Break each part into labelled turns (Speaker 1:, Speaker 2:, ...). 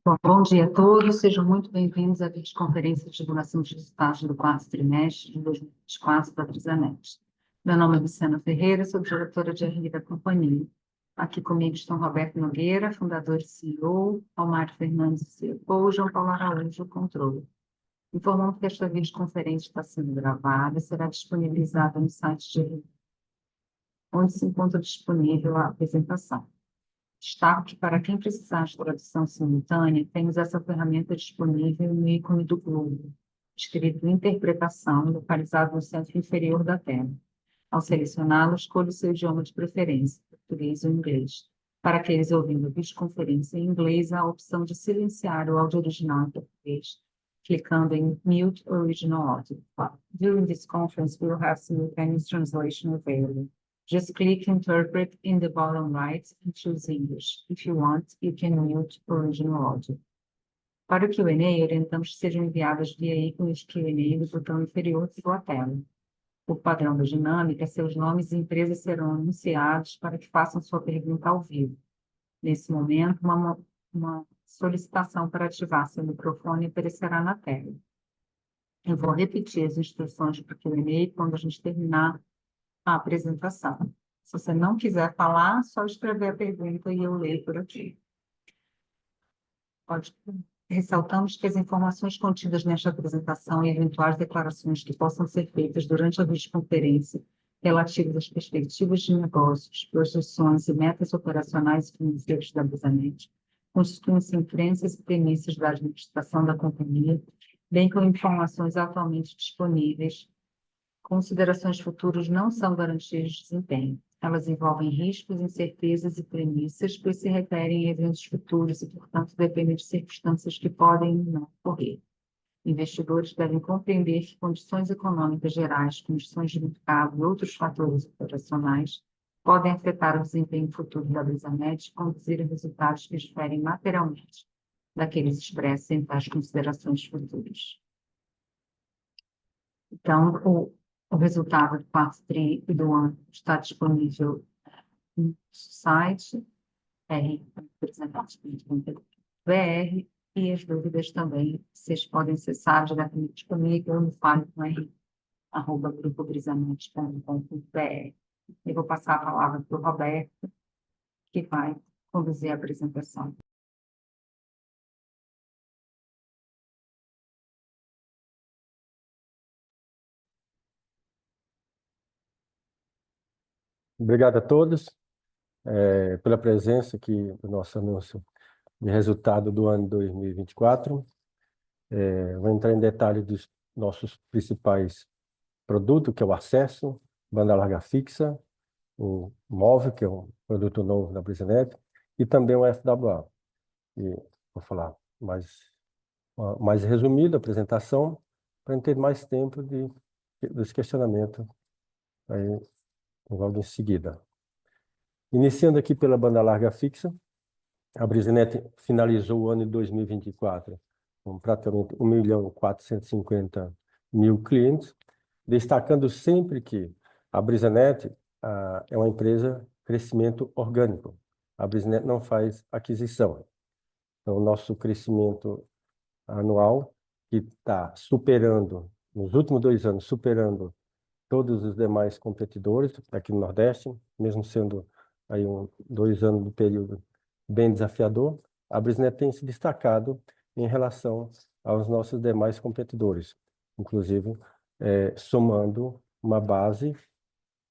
Speaker 1: Bom dia a todos, sejam muito bem-vindos à videoconferência de divulgação de resultados do quarto trimestre de 2024 da Brisanet. Meu nome é Luciana Ferreira, sou diretora de RI da companhia. Aqui comigo estão Roberto Nogueira, fundador e CEO, Almário Fernandes, CFO, e João Paulo Araújo, controle. Informamos que esta videoconferência está sendo gravada e será disponibilizada no site de RI, onde se encontra disponível a apresentação. Destaque para quem precisar de tradução simultânea, temos essa ferramenta disponível no ícone do globo, escrito Interpretação, localizado no centro inferior da tela. Ao selecioná-lo, escolha o seu idioma de preferência, português ou inglês. Para aqueles ouvindo a videoconferência em inglês, há a opção de silenciar o áudio original em português, clicando em Mute Original Audio. During this conference, we will have simultaneous translation available. Just click Interpret in the bottom right and choose English. If you want, you can mute original audio. Para o Q&A, orientamos que sejam enviadas via ícone de Q&A do botão inferior de sua tela. O padrão da dinâmica, seus nomes e empresas serão anunciados para que façam sua pergunta ao vivo. Nesse momento, uma solicitação para ativar seu microfone aparecerá na tela. Eu vou repetir as instruções para o Q&A quando a gente terminar a apresentação. Se você não quiser falar, só escrever a pergunta e eu leio por aqui. Ressaltamos que as informações contidas nesta apresentação e eventuais declarações que possam ser feitas durante a videoconferência relativas às perspectivas de negócios, projeções e metas operacionais e financeiras da Brisanet constituem-se em crenças e premissas da administração da companhia, bem como informações atualmente disponíveis. Considerações futuras não são garantias de desempenho. Elas envolvem riscos, incertezas e premissas, pois se referem a eventos futuros e, portanto, dependem de circunstâncias que podem não ocorrer. Investidores devem compreender que condições econômicas gerais, condições de mercado e outros fatores operacionais podem afetar o desempenho futuro da Brisanet e conduzir a resultados que diferem materialmente daqueles expressos em tais considerações futuras. Então, o resultado do quarto tri e do ano está disponível no site r.brisanet.com.br e as dúvidas também vocês podem acessar diretamente comigo ou no fale.grupobrisanet.com.br. Eu vou passar a palavra para o Roberto, que vai conduzir a apresentação.
Speaker 2: Obrigado a todos pela presença aqui do nosso anúncio de resultado do ano 2024. Vou entrar em detalhe dos nossos principais produtos, que é o acesso, banda larga fixa, o móvel, que é um produto novo da Brisanet, e também o FWA. E vou falar mais resumido a apresentação, para ter mais tempo dos questionamentos aí, logo em seguida. Iniciando aqui pela banda larga fixa, a Brisanet finalizou o ano de 2024 com praticamente 1.450.000 clientes, destacando sempre que a Brisanet é uma empresa de crescimento orgânico. A Brisanet não faz aquisição. Então, o nosso crescimento anual, que está superando, nos últimos 2 anos, superando todos os demais competidores aqui no Nordeste, mesmo sendo aí 2 anos do período bem desafiador, a Brisanet tem se destacado em relação aos nossos demais competidores, inclusive somando uma base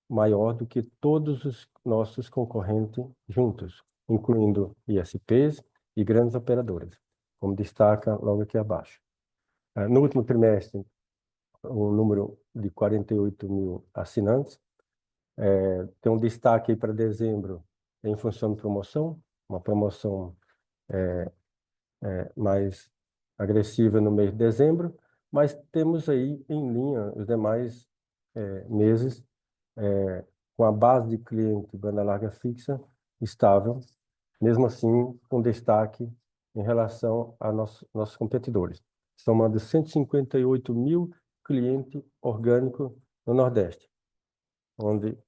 Speaker 2: maior do que todos os nossos concorrentes juntos, incluindo ISPs e grandes operadoras, como destaca logo aqui abaixo. No último trimestre, o número de 48.000 assinantes. Tem um destaque para dezembro em função de promoção, uma promoção mais agressiva no mês de dezembro, mas temos aí em linha os demais meses com a base de cliente banda larga fixa estável, mesmo assim com destaque em relação a nossos competidores, somando 158.000 clientes orgânicos no Nordeste, onde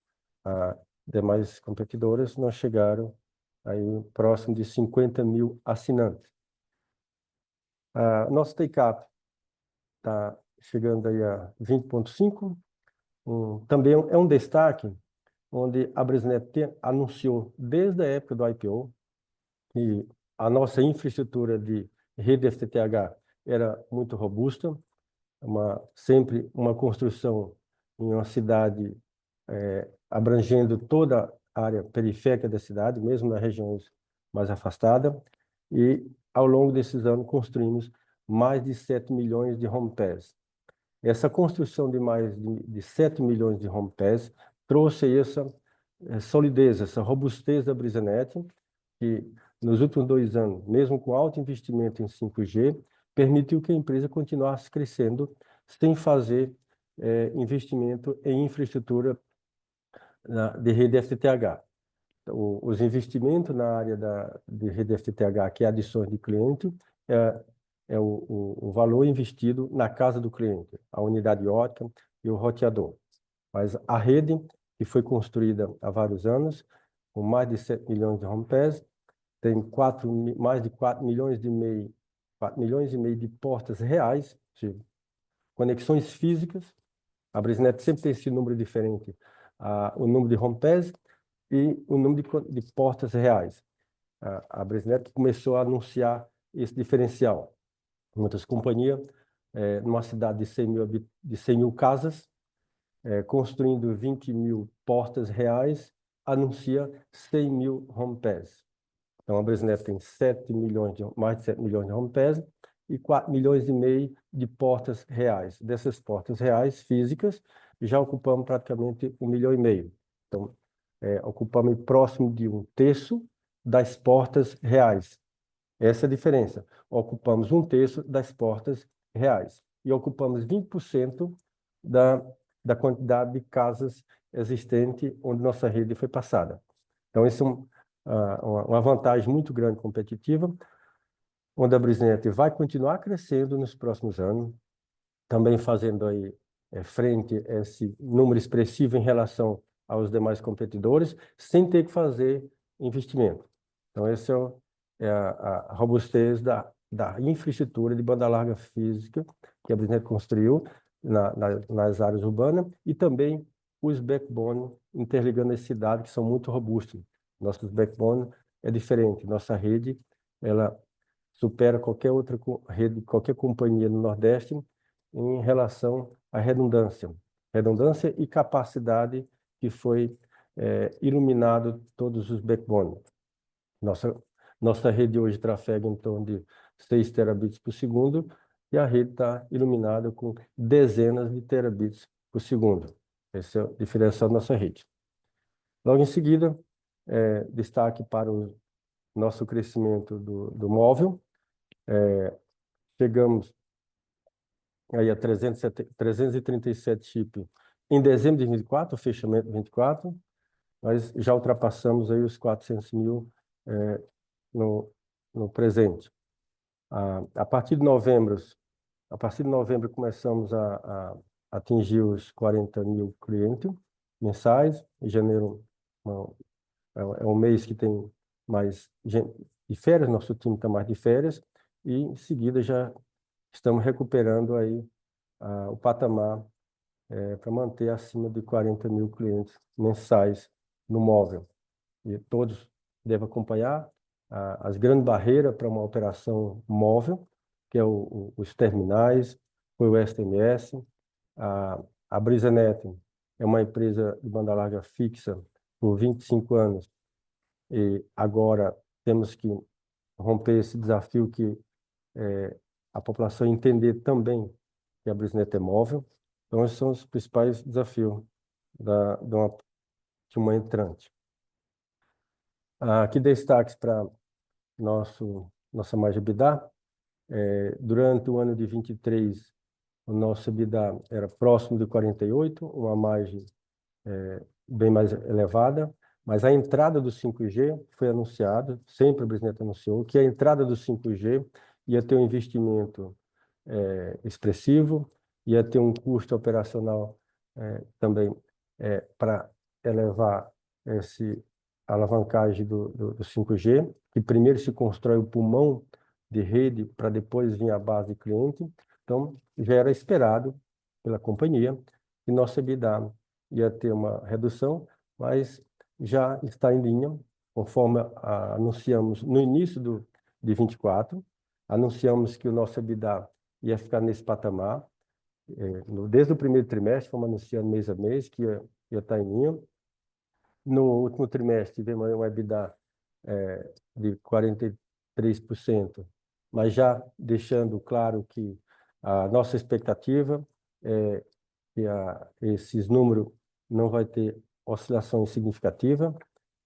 Speaker 2: demais competidores não chegaram aí próximo de 50.000 assinantes. Nosso take-up está chegando aí a 20,5. Também é um destaque onde a Brisnet anunciou desde a época do IPO que a nossa infraestrutura de rede FTTH era muito robusta, sempre uma construção em uma cidade abrangendo toda a área periférica da cidade, mesmo nas regiões mais afastadas, e ao longo desses anos construímos mais de 7 milhões de home pass. Essa construção de mais de 7 milhões de home pass trouxe essa solidez, essa robustez da Brisanet, que nos últimos 2 anos, mesmo com alto investimento em 5G, permitiu que a empresa continuasse crescendo sem fazer investimento em infraestrutura de rede FTTH. Os investimentos na área de rede FTTH, que é adições de cliente, é o valor investido na casa do cliente, a unidade ótica e o roteador. Mas a rede, que foi construída há vários anos, com mais de 7 milhões de home pass, tem mais de 4 milhões e meio, 4 milhões e meio de portas reais, de conexões físicas. A Brisnet sempre tem esse número diferente, o número de home pass e o número de portas reais. A Brisnet começou a anunciar esse diferencial. Muitas companhias, numa cidade de 100 mil casas, construindo 20 mil portas reais, anuncia 100 mil home pass. Então, a Brisnet tem mais de 7 milhões de home pass e 4 milhões e meio de portas reais. Dessas portas reais físicas, já ocupamos praticamente 1,5 milhão. Então, ocupamos próximo de 1/3 das portas reais. Essa é a diferença. Ocupamos 1/3 das portas reais e ocupamos 20% da quantidade de casas existente onde nossa rede foi passada. Então, isso é uma vantagem muito grande competitiva, onde a Brisnet vai continuar crescendo nos próximos anos, também fazendo aí frente a esse número expressivo em relação aos demais competidores, sem ter que fazer investimento. Então, essa é a robustez da infraestrutura de banda larga física que a Brisnet construiu nas áreas urbanas e também os backbone interligando as cidades, que são muito robustos. Nossos backbone é diferente. Nossa rede, ela supera qualquer outra rede, qualquer companhia no Nordeste em relação à redundância. Redundância e capacidade que foi iluminado todos os backbone. Nossa rede hoje trafega em torno de 6 terabits por segundo e a rede está iluminada com dezenas de terabits por segundo. Esse é o diferencial da nossa rede. Logo em seguida, destaque para o nosso crescimento do móvel. Chegamos aí a 337 chips em dezembro de 2024, fechamento de 2024, nós já ultrapassamos aí os 400 mil no presente. A partir de novembro começamos a atingir os 40 mil clientes mensais. Em janeiro é um mês que tem mais gente de férias, nosso time está mais de férias, e em seguida já estamos recuperando aí o patamar para manter acima de 40 mil clientes mensais no móvel. E todos devem acompanhar as grandes barreiras para uma operação móvel, que é os terminais, foi o SMS. A Brisanet é uma empresa de banda larga fixa por 25 anos e agora temos que romper esse desafio que a população entender também que a Brisanet é móvel. Então, esses são os principais desafios de uma entrante. Aqui destaques para nossa margem EBITDA. Durante o ano de 23, o nosso EBITDA era próximo de 48, uma margem bem mais elevada, mas a entrada do 5G foi anunciada, sempre a Brisanet anunciou, que a entrada do 5G ia ter um investimento expressivo, ia ter um custo operacional também para elevar a alavancagem do 5G, que primeiro se constrói o pulmão de rede para depois vir a base de cliente. Então, já era esperado pela companhia que nossa EBITDA ia ter uma redução, mas já está em linha, conforme anunciamos no início de 24, anunciamos que o nosso EBITDA ia ficar nesse patamar. Desde o primeiro trimestre, fomos anunciando mês a mês que ia estar em linha. No último trimestre, tivemos um EBITDA de 43%, mas já deixando claro que a nossa expectativa é que esses números não vai ter oscilação significativa.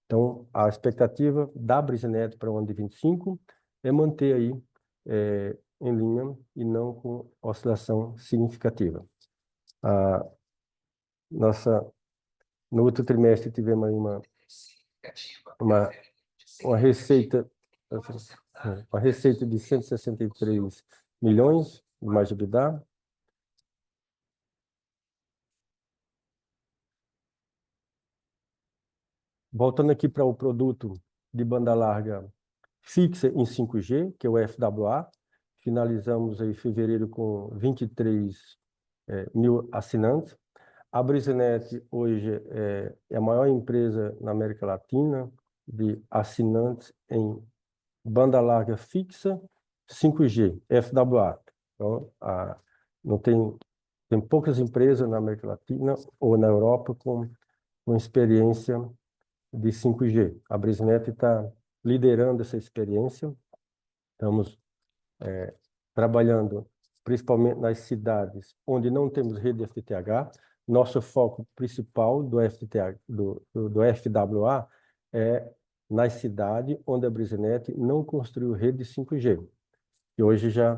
Speaker 2: Então, a expectativa da Brisanet para o ano de 25 é manter aí em linha e não com oscilação significativa. No outro trimestre tivemos aí uma receita de 163 milhões de mais de EBITDA. Voltando aqui para o produto de banda larga fixa em 5G, que é o FWA, finalizamos aí em fevereiro com 23 mil assinantes. A Brisanet hoje é a maior empresa na América Latina de assinantes em banda larga fixa 5G, FWA. Então, não tem poucas empresas na América Latina ou na Europa com experiência de 5G. A Brisanet está liderando essa experiência. Estamos trabalhando principalmente nas cidades onde não temos rede FTTH. Nosso foco principal do FWA é nas cidades onde a Brisanet não construiu rede 5G. E hoje já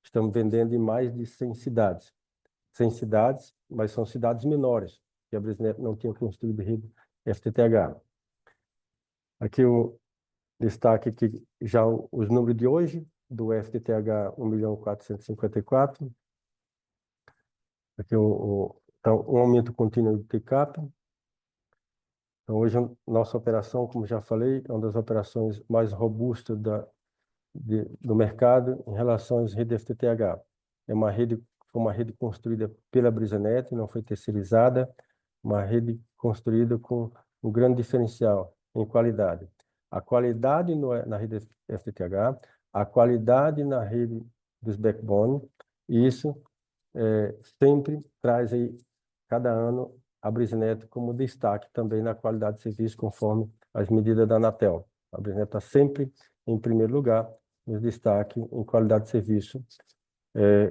Speaker 2: estamos vendendo em mais de 100 cidades. 100 cidades, mas são cidades menores, que a Brisanet não tinha construído rede FTTH. Aqui o destaque que já os números de hoje, do FTTH 1.454.000. Aqui então, um aumento contínuo do take-up. Então, hoje, nossa operação, como já falei, é uma das operações mais robustas do mercado em relação às redes FTTH. Foi uma rede construída pela Brisanet, não foi terceirizada, uma rede construída com um grande diferencial em qualidade. A qualidade na rede FTTH, a qualidade na rede dos backbone, e isso sempre traz aí, cada ano, a Brisanet como destaque também na qualidade de serviço, conforme as medidas da Anatel. A Brisanet está sempre em primeiro lugar no destaque em qualidade de serviço.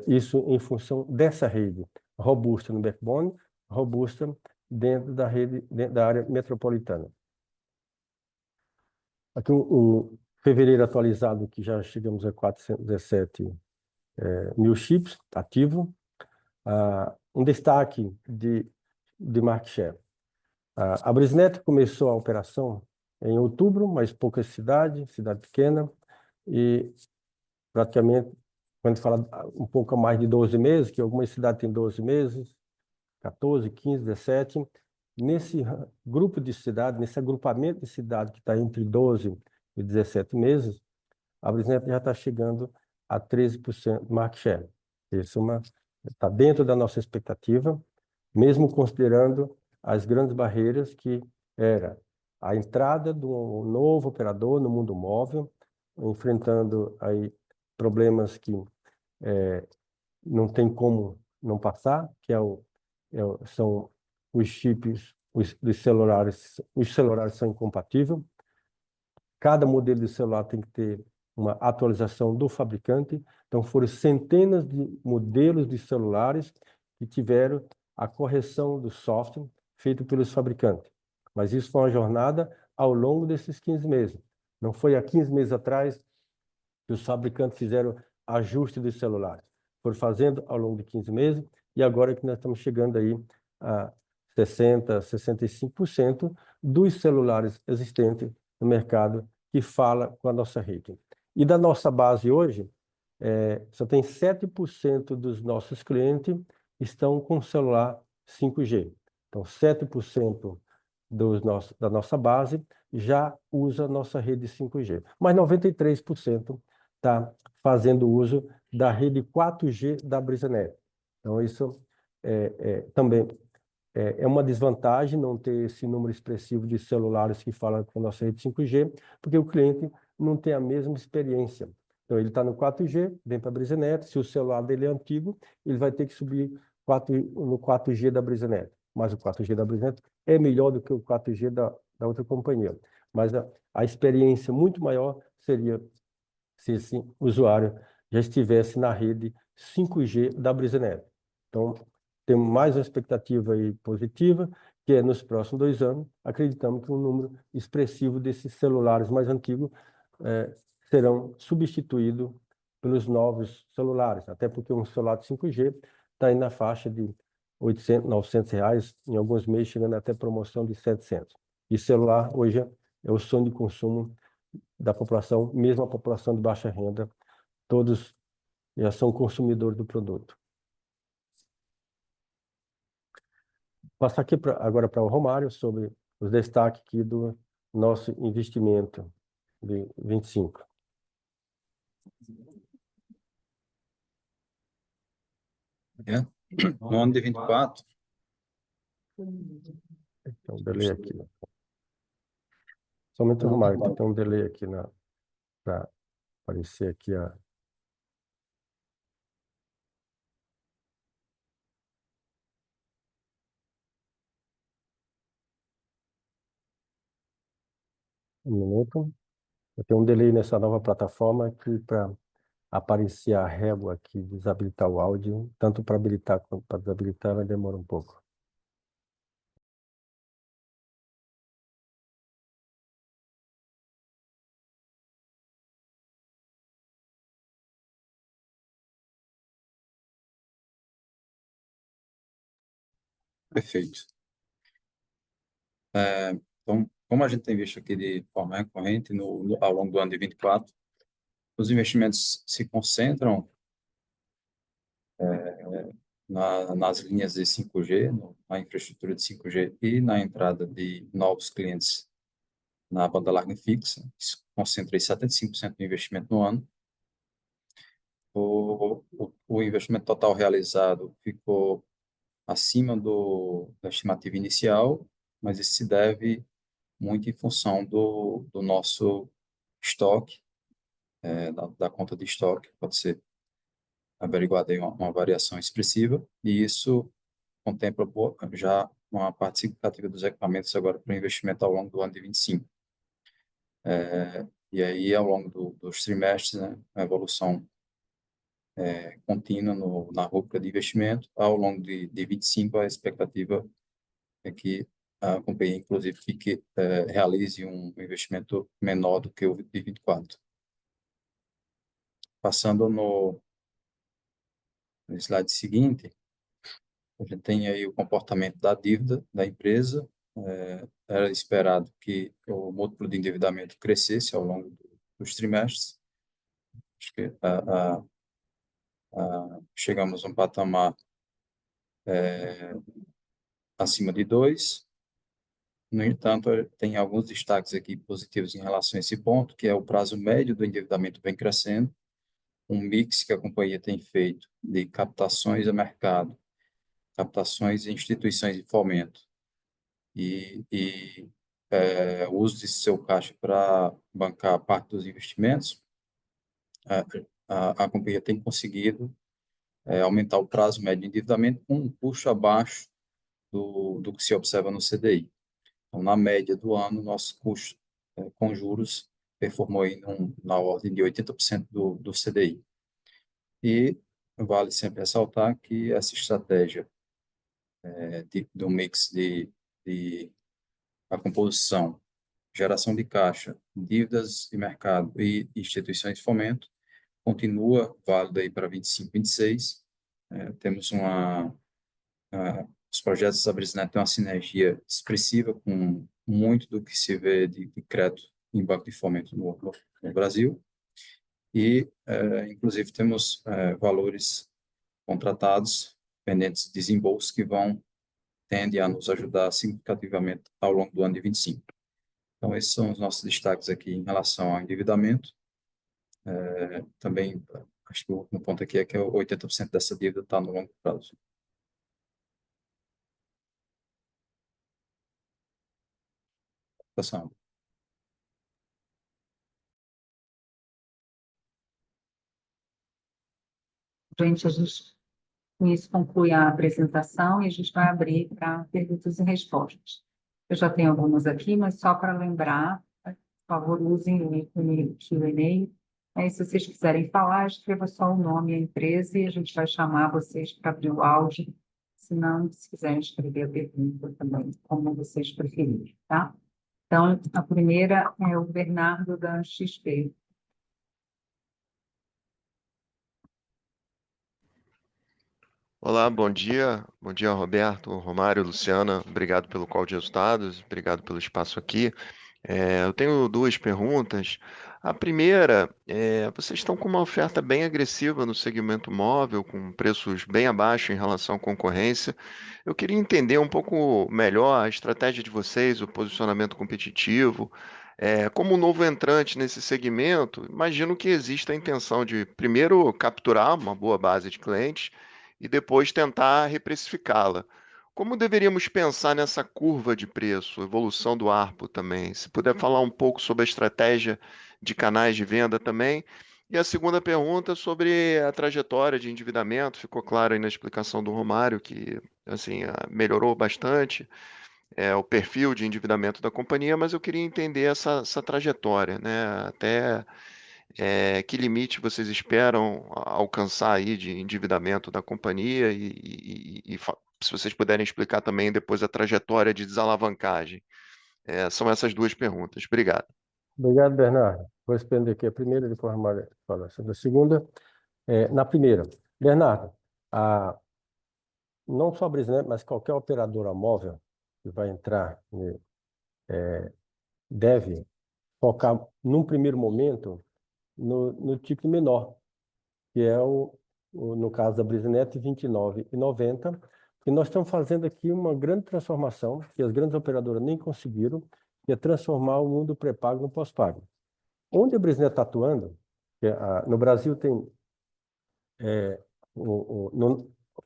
Speaker 2: Isso em função dessa rede robusta no backbone, robusta dentro da rede, dentro da área metropolitana. Aqui o fevereiro atualizado, que já chegamos a 417 mil chips ativos. Um destaque de market share. A Brisanet começou a operação em outubro, mas poucas cidade pequena, e praticamente, quando fala um pouco mais de 12 meses, que algumas cidades têm 12 meses, 14, 15, 17, nesse grupo de cidades, nesse agrupamento de cidades que está entre 12 e 17 meses, a Brisanet já está chegando a 13% de market share. Isso está dentro da nossa expectativa, mesmo considerando as grandes barreiras que era a entrada de um novo operador no mundo móvel, enfrentando aí problemas que não tem como não passar, que são os chips dos celulares. Os celulares são incompatíveis. Cada modelo de celular tem que ter uma atualização do fabricante. Então, foram centenas de modelos de celulares que tiveram a correção do software feito pelos fabricantes. Mas isso foi uma jornada ao longo desses 15 meses. Não foi há 15 meses atrás que os fabricantes fizeram ajuste dos celulares. Foram fazendo ao longo de 15 meses e agora que nós estamos chegando aí a 60%, 65% dos celulares existentes no mercado que fala com a nossa rede. E da nossa base hoje, só tem 7% dos nossos clientes estão com celular 5G. Então, 7% da nossa base já usa nossa rede 5G. Mas 93% está fazendo uso da rede 4G da Brisanet. Então, isso também é uma desvantagem não ter esse número expressivo de celulares que falam com a nossa rede 5G, porque o cliente não tem a mesma experiência. Então, ele está no 4G, vem para a Brisanet, se o celular dele é antigo, ele vai ter que subir no 4G da Brisanet. Mas o 4G da Brisanet é melhor do que o 4G da outra companhia. Mas a experiência muito maior seria se esse usuário já estivesse na rede 5G da Brisanet. Então, temos mais uma expectativa aí positiva, que é nos próximos 2 anos, acreditamos que um número expressivo desses celulares mais antigos serão substituídos pelos novos celulares, até porque um celular de 5G está aí na faixa de 800, 900 reais, em alguns meses chegando até promoção de 700. E celular hoje é o sonho de consumo da população, mesmo a população de baixa renda, todos já são consumidores do produto. Passar aqui agora para o Romário sobre os destaques aqui do nosso investimento de 25.
Speaker 3: No ano de 24,
Speaker 2: Tem um delay aqui, né? Somente o Romário, que tem um delay aqui para aparecer aqui um minuto. Eu tenho um delay nessa nova plataforma aqui para aparecer a régua aqui, desabilitar o áudio, tanto para habilitar quanto para desabilitar, ela demora um pouco.
Speaker 3: perfeito. Então, como a gente tem visto aqui de forma recorrente ao longo do ano de 24, os investimentos se concentram nas linhas de 5G, na infraestrutura de 5G e na entrada de novos clientes na banda larga fixa. Isso concentra em 75% do investimento no ano. O investimento total realizado ficou acima da estimativa inicial, mas isso se deve muito em função do nosso estoque, da conta de estoque, pode ser averiguada aí uma variação expressiva, e isso contempla já uma parte significativa dos equipamentos agora para o investimento ao longo do ano de 25. E aí, ao longo dos trimestres, né, a evolução contínua na rubrica de investimento. Ao longo de 25, a expectativa é que a companhia, inclusive, realize um investimento menor do que o de 24. Passando no slide seguinte, a gente tem aí o comportamento da dívida da empresa. Era esperado que o múltiplo de endividamento crescesse ao longo dos trimestres. Acho que chegamos a um patamar acima de 2. No entanto, tem alguns destaques aqui positivos em relação a esse ponto, que é o prazo médio do endividamento vem crescendo, um mix que a companhia tem feito de captações a mercado, captações em instituições de fomento e o uso de seu caixa para bancar parte dos investimentos. A companhia tem conseguido aumentar o prazo médio de endividamento com um custo abaixo do que se observa no CDI. Então, na média do ano, nosso custo com juros performou aí na ordem de 80% do CDI. E vale sempre ressaltar que essa estratégia do mix de a composição, geração de caixa, dívidas de mercado e instituições de fomento continua válida aí para 25, 26. Temos os projetos da Brisanet têm uma sinergia expressiva com muito do que se vê de crédito em banco de fomento no Brasil. E, inclusive, temos valores contratados pendentes de desembolso que tendem a nos ajudar significativamente ao longo do ano de 25. Então, esses são os nossos destaques aqui em relação ao endividamento. Também, acho que o último ponto aqui é que 80% dessa dívida está no longo prazo. Passando.
Speaker 1: Gente, com isso conclui a apresentação e a gente vai abrir para perguntas e respostas. Eu já tenho algumas aqui, mas só para lembrar, por favor, usem o ícone Q&A. Aí, se vocês quiserem falar, escreva só o nome e a empresa e a gente vai chamar vocês para abrir o áudio. Se não, se quiserem escrever a pergunta também, como vocês preferirem, tá? Então, a primeira é o Bernardo da XP.
Speaker 4: Olá, bom dia. Bom dia, Roberto, Romário, Luciana. Obrigado pelo call de resultados, obrigado pelo espaço aqui. Eu tenho duas perguntas. A primeira vocês estão com uma oferta bem agressiva no segmento móvel, com preços bem abaixo em relação à concorrência. Eu queria entender um pouco melhor a estratégia de vocês, o posicionamento competitivo. Como um novo entrante nesse segmento, imagino que exista a intenção de, primeiro, capturar uma boa base de clientes e depois tentar reprecificá-la. Como deveríamos pensar nessa curva de preço, evolução do ARPU também? Se puder falar um pouco sobre a estratégia de canais de venda também. E a segunda pergunta sobre a trajetória de endividamento, ficou claro aí na explicação do Romário que assim, melhorou bastante o perfil de endividamento da companhia, mas eu queria entender essa trajetória, né? Até que limite vocês esperam alcançar aí de endividamento da companhia se vocês puderem explicar também depois a trajetória de desalavancagem. São essas duas perguntas. Obrigado.
Speaker 2: Obrigado, Bernardo. Vou responder aqui a primeira, depois a Romário fala sobre a segunda. Na primeira, Bernardo, não só a Brisnet, mas qualquer operadora móvel que vai entrar, deve focar, num primeiro momento, no tipo menor, que é no caso da Brisnet, 29,90, que nós estamos fazendo aqui uma grande transformação, que as grandes operadoras nem conseguiram, que é transformar o mundo pré-pago no pós-pago. Onde a Brisnet está atuando, no Brasil tem,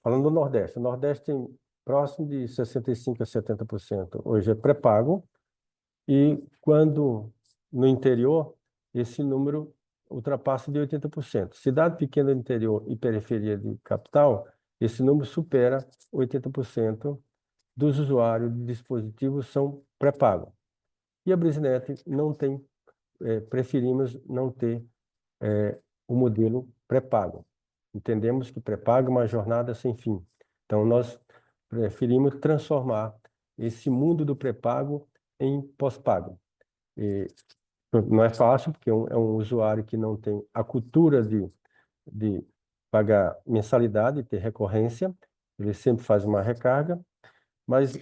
Speaker 2: falando do Nordeste, o Nordeste tem próximo de 65% a 70% hoje é pré-pago, e quando no interior, esse número ultrapassa de 80%. Cidade pequena do interior e periferia de capital, esse número supera 80% dos usuários de dispositivos são pré-pago. E a Brisnet não tem, preferimos não ter o modelo pré-pago. Entendemos que pré-pago é uma jornada sem fim. Então, nós preferimos transformar esse mundo do pré-pago em pós-pago. Não é fácil, porque é um usuário que não tem a cultura de pagar mensalidade, ter recorrência, ele sempre faz uma recarga, mas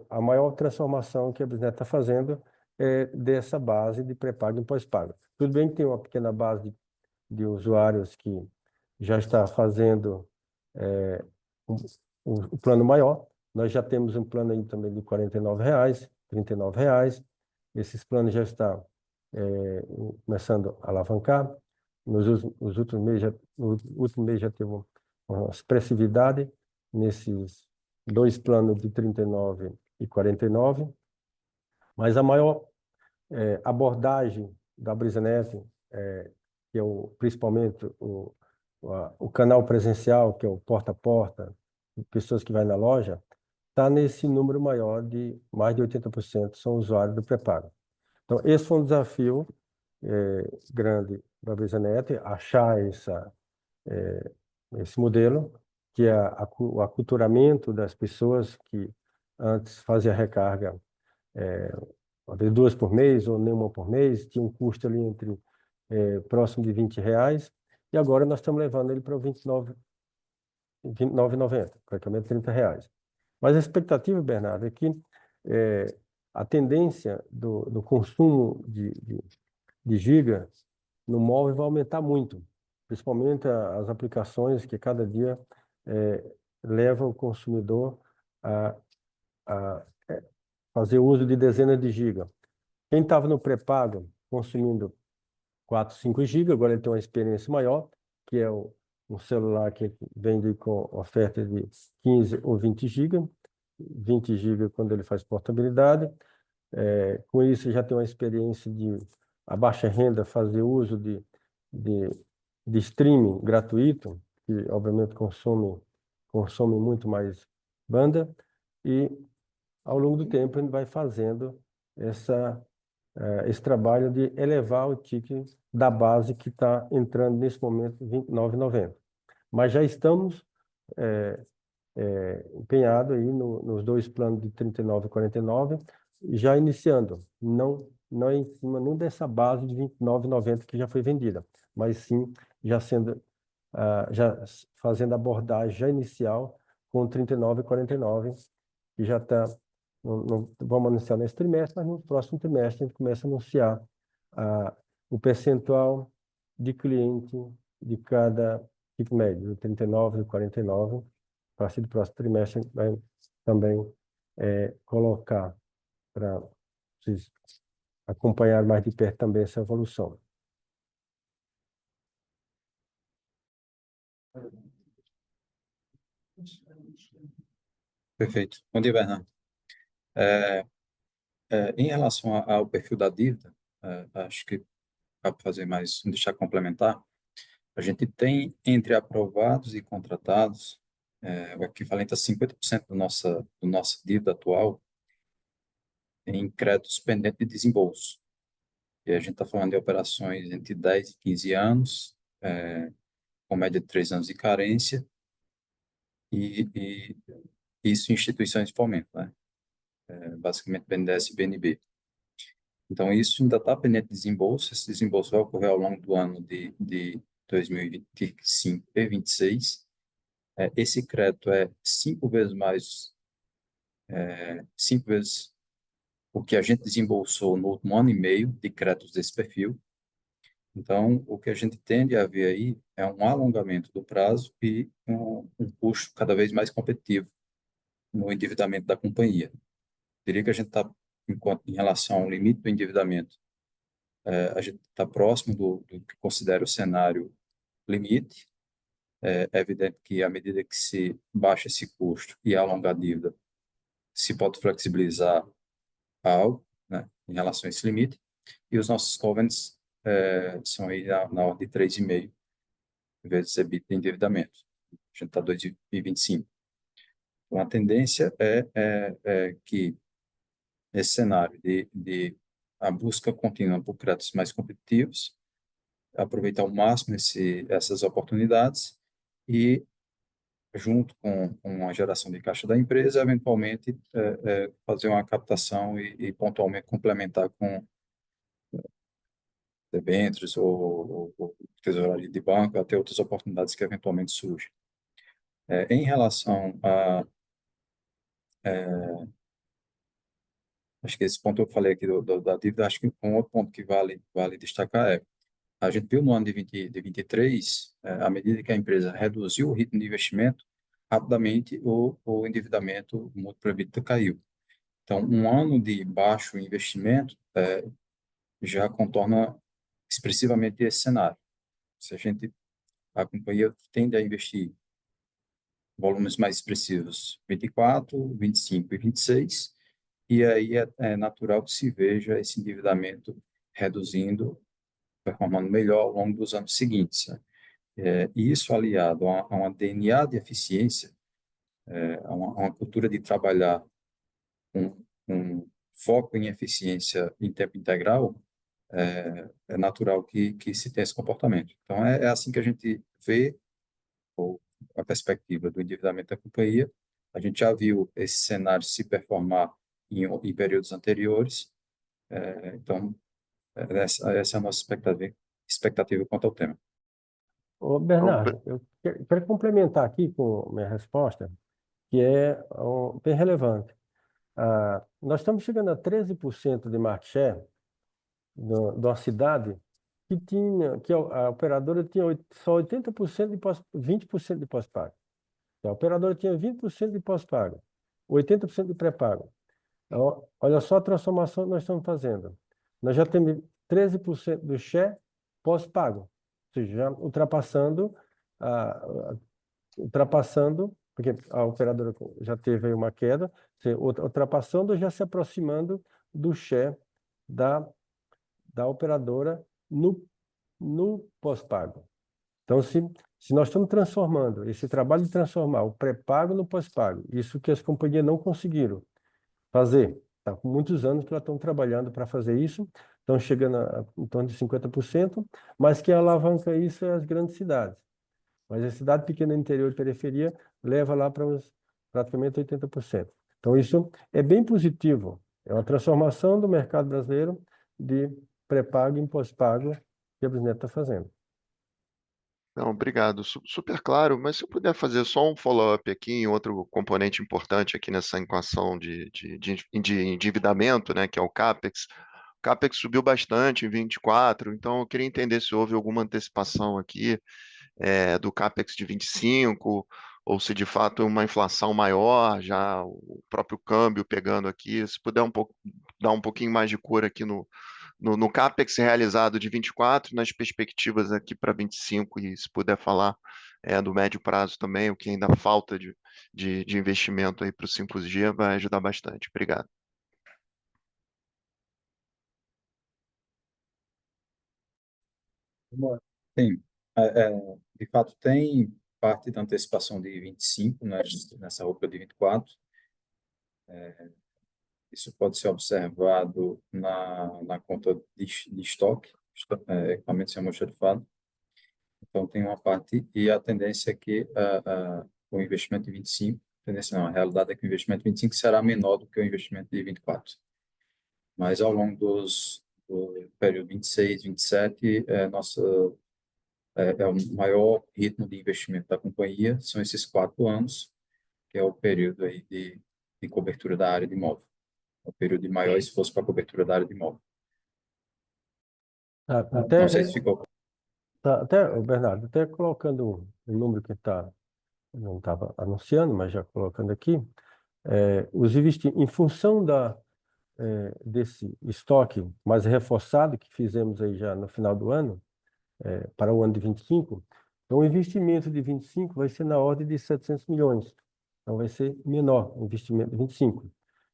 Speaker 2: a maior transformação que a Brisnet está fazendo é dessa base de pré-pago em pós-pago. Tudo bem que tem uma pequena base de usuários que já está fazendo o plano maior. Nós já temos um plano aí também de R$ 49,00, R$ 39,00. Esses planos já estão começando a alavancar. Nos últimos meses, no último mês já teve uma expressividade nesses dois planos de 39 e 49. Mas a maior abordagem da Brisnet, que é principalmente o canal presencial, que é o porta a porta, pessoas que vão na loja, está nesse número maior de mais de 80% são usuários do pré-pago. Então, esse foi um desafio grande para a Brisnet, achar esse modelo, que é o aculturamento das pessoas que antes faziam recarga uma vez 2 por mês ou nenhuma por mês, tinha um custo ali entre próximo de R$ 20, e agora nós estamos levando ele para R$ 29,90, praticamente R$ 30. Mas a expectativa, Bernardo, é que a tendência do consumo de giga no móvel vai aumentar muito, principalmente as aplicações que cada dia levam o consumidor a fazer uso de dezenas de giga. Quem estava no pré-pago consumindo 4, 5 GB, agora ele tem uma experiência maior, que é um celular que vende com oferta de 15 ou 20 GB, 20 GB quando ele faz portabilidade. Com isso, já tem uma experiência de a baixa renda fazer uso de streaming gratuito, que obviamente consome muito mais banda, e ao longo do tempo a gente vai fazendo esse trabalho de elevar o ticket da base que está entrando nesse momento R$ 29,90. Mas já estamos empenhados aí nos dois planos de R$ 39,49, já iniciando, não é em cima nem dessa base de R$ 29,90 que já foi vendida, mas sim já fazendo a abordagem já inicial com R$ 39,49, que já está, não vamos anunciar nesse trimestre, mas no próximo trimestre a gente começa a anunciar o percentual de cliente de cada ticket médio, do 39, do 49. A partir do próximo trimestre a gente vai também colocar para vocês acompanhar mais de perto também essa evolução.
Speaker 3: Perfeito. Bom dia, Bernardo. Em relação ao perfil da dívida, acho que para fazer mais, deixar complementar, a gente tem entre aprovados e contratados o equivalente a 50% do nossa dívida atual em créditos pendentes de desembolso. E a gente está falando de operações entre 10 e 15 anos, com média de 3 anos de carência, e isso em instituições de fomento, né? Basicamente BNDES e BNB. Então, isso ainda está pendente de desembolso. Esse desembolso vai ocorrer ao longo do ano de 2025 e 2026. Esse crédito é 5 vezes o que a gente desembolsou no último ano e meio de créditos desse perfil. Então, o que a gente tende a ver aí é um alongamento do prazo e um custo cada vez mais competitivo no endividamento da companhia. Diria que a gente está, em relação ao limite do endividamento, a gente está próximo do que considera o cenário limite. É evidente que, à medida que se baixa esse custo e alonga a dívida, se pode flexibilizar algo, né, em relação a esse limite. E os nossos covenants são aí na ordem de 3,5 vezes EBITDA de endividamento. A gente está 2,25. Então, a tendência é que esse cenário de a busca contínua por créditos mais competitivos, aproveitar ao máximo essas oportunidades e, junto com a geração de caixa da empresa, eventualmente fazer uma captação e pontualmente complementar com debêntures ou tesouraria de banco, até outras oportunidades que eventualmente surgem. Em relação acho que esse ponto eu falei aqui da dívida, acho que um outro ponto que vale destacar a gente viu no ano de 23, à medida que a empresa reduziu o ritmo de investimento, rapidamente o endividamento múltiplo EBITDA caiu. Então, um ano de baixo investimento já contorna expressivamente esse cenário. Se a companhia tende a investir volumes mais expressivos 24, 25 e 26, e aí é natural que se veja esse endividamento reduzindo, performando melhor ao longo dos anos seguintes, né? E isso aliado a uma DNA de eficiência, a uma cultura de trabalhar com foco em eficiência em tempo integral, é natural que se tenha esse comportamento. Então, é assim que a gente vê a perspectiva do endividamento da companhia. A gente já viu esse cenário se performar em períodos anteriores. Então, essa é a nossa expectativa quanto ao tema.
Speaker 2: Ô, Bernardo, eu quero complementar aqui com minha resposta, que é bem relevante. Nós estamos chegando a 13% de market share de uma cidade que a operadora tinha só 80% de 20% de pós-pago. A operadora tinha 20% de pós-pago, 80% de pré-pago. Então, olha só a transformação que nós estamos fazendo. Nós já temos 13% do share pós-pago, ou seja, já ultrapassando, porque a operadora já teve aí uma queda, ultrapassando, já se aproximando do share da operadora no pós-pago. Então, se nós estamos transformando, esse trabalho de transformar o pré-pago no pós-pago, isso que as companhias não conseguiram fazer, tá com muitos anos que elas estão trabalhando para fazer isso, estão chegando em torno de 50%, mas quem alavanca isso é as grandes cidades. Mas a cidade pequena, interior e periferia leva lá para praticamente 80%. Então, isso é bem positivo. É uma transformação do mercado brasileiro de pré-pago em pós-pago que a Brisnet está fazendo.
Speaker 4: Não, obrigado. Super claro, mas se eu puder fazer só um follow-up aqui em outro componente importante aqui nessa equação de endividamento, né, que é o CAPEX. O CAPEX subiu bastante em 24, então eu queria entender se houve alguma antecipação aqui do CAPEX de 25, ou se de fato é uma inflação maior, já o próprio câmbio pegando aqui. Se puder dar um pouquinho mais de cor aqui no CAPEX realizado de 24, nas perspectivas aqui para 25, e se puder falar do médio prazo também, o que ainda falta de investimento aí para o 5G, vai ajudar bastante. Obrigado.
Speaker 3: Sim, de fato tem parte da antecipação de 25, né, nessa roupa de 24. Isso pode ser observado na conta de estoque, equipamentos sem almoxarifado. Então, tem uma parte, e a tendência é que o investimento de 25, tendência não, a realidade é que o investimento de 25 será menor do que o investimento de 24. Mas ao longo do período 26, 27, é o maior ritmo de investimento da companhia, são esses 4 anos, que é o período aí de cobertura da área de imóvel. É o período de maior esforço para a cobertura da área de imóvel. Não sei se ficou.
Speaker 2: Bernardo, até colocando o número que não estava anunciando, mas já colocando aqui, em função desse estoque mais reforçado que fizemos aí já no final do ano, para o ano de 25, então o investimento de 25 vai ser na ordem de 700 milhões. Então vai ser menor o investimento de 25.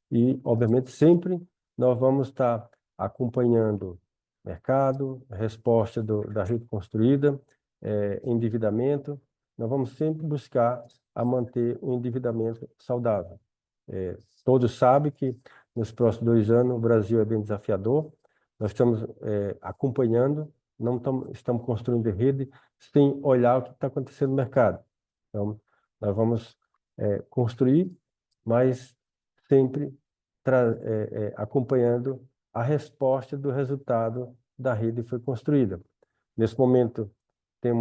Speaker 2: E, obviamente, sempre nós vamos estar acompanhando mercado, resposta da rede construída, endividamento. Nós vamos sempre buscar a manter o endividamento saudável. Todos sabem que nos próximos 2 anos o Brasil é bem desafiador. Nós estamos acompanhando, não estamos construindo rede sem olhar o que está acontecendo no mercado. Então, nós vamos construir, mas sempre acompanhando a resposta do resultado da rede que foi construída. Nesse momento, tem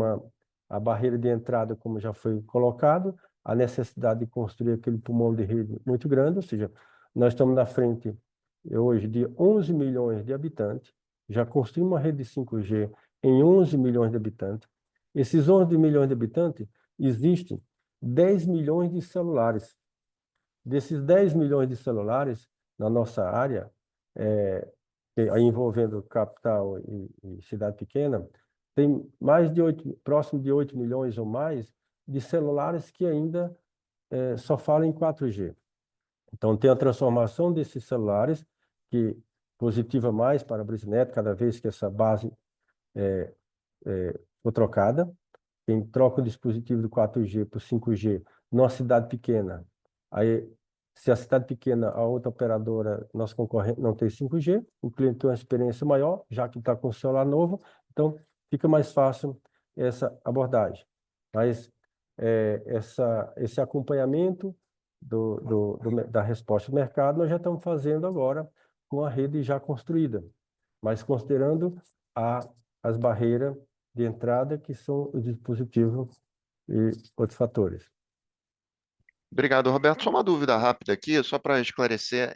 Speaker 2: a barreira de entrada, como já foi colocado, a necessidade de construir aquele pulmão de rede muito grande, ou seja, nós estamos na frente hoje de 11 milhões de habitantes, já construímos uma rede de 5G em 11 milhões de habitantes. Esses 11 milhões de habitantes, existem 10 milhões de celulares. Desses 10 milhões de celulares na nossa área, envolvendo capital e cidade pequena, tem próximo de 8 milhões ou mais de celulares que ainda só falam em 4G. Então, tem a transformação desses celulares, que positiva mais para a Brisnet, cada vez que essa base for trocada. Quem troca o dispositivo do 4G para o 5G numa cidade pequena, aí, se a cidade pequena, a outra operadora, nosso concorrente, não tem 5G, o cliente tem uma experiência maior, já que está com o celular novo, então fica mais fácil essa abordagem. Mas esse acompanhamento da resposta do mercado, nós já estamos fazendo agora com a rede já construída, mas considerando as barreiras de entrada, que são os dispositivos e outros fatores.
Speaker 4: Obrigado, Roberto. Só uma dúvida rápida aqui, só para esclarecer,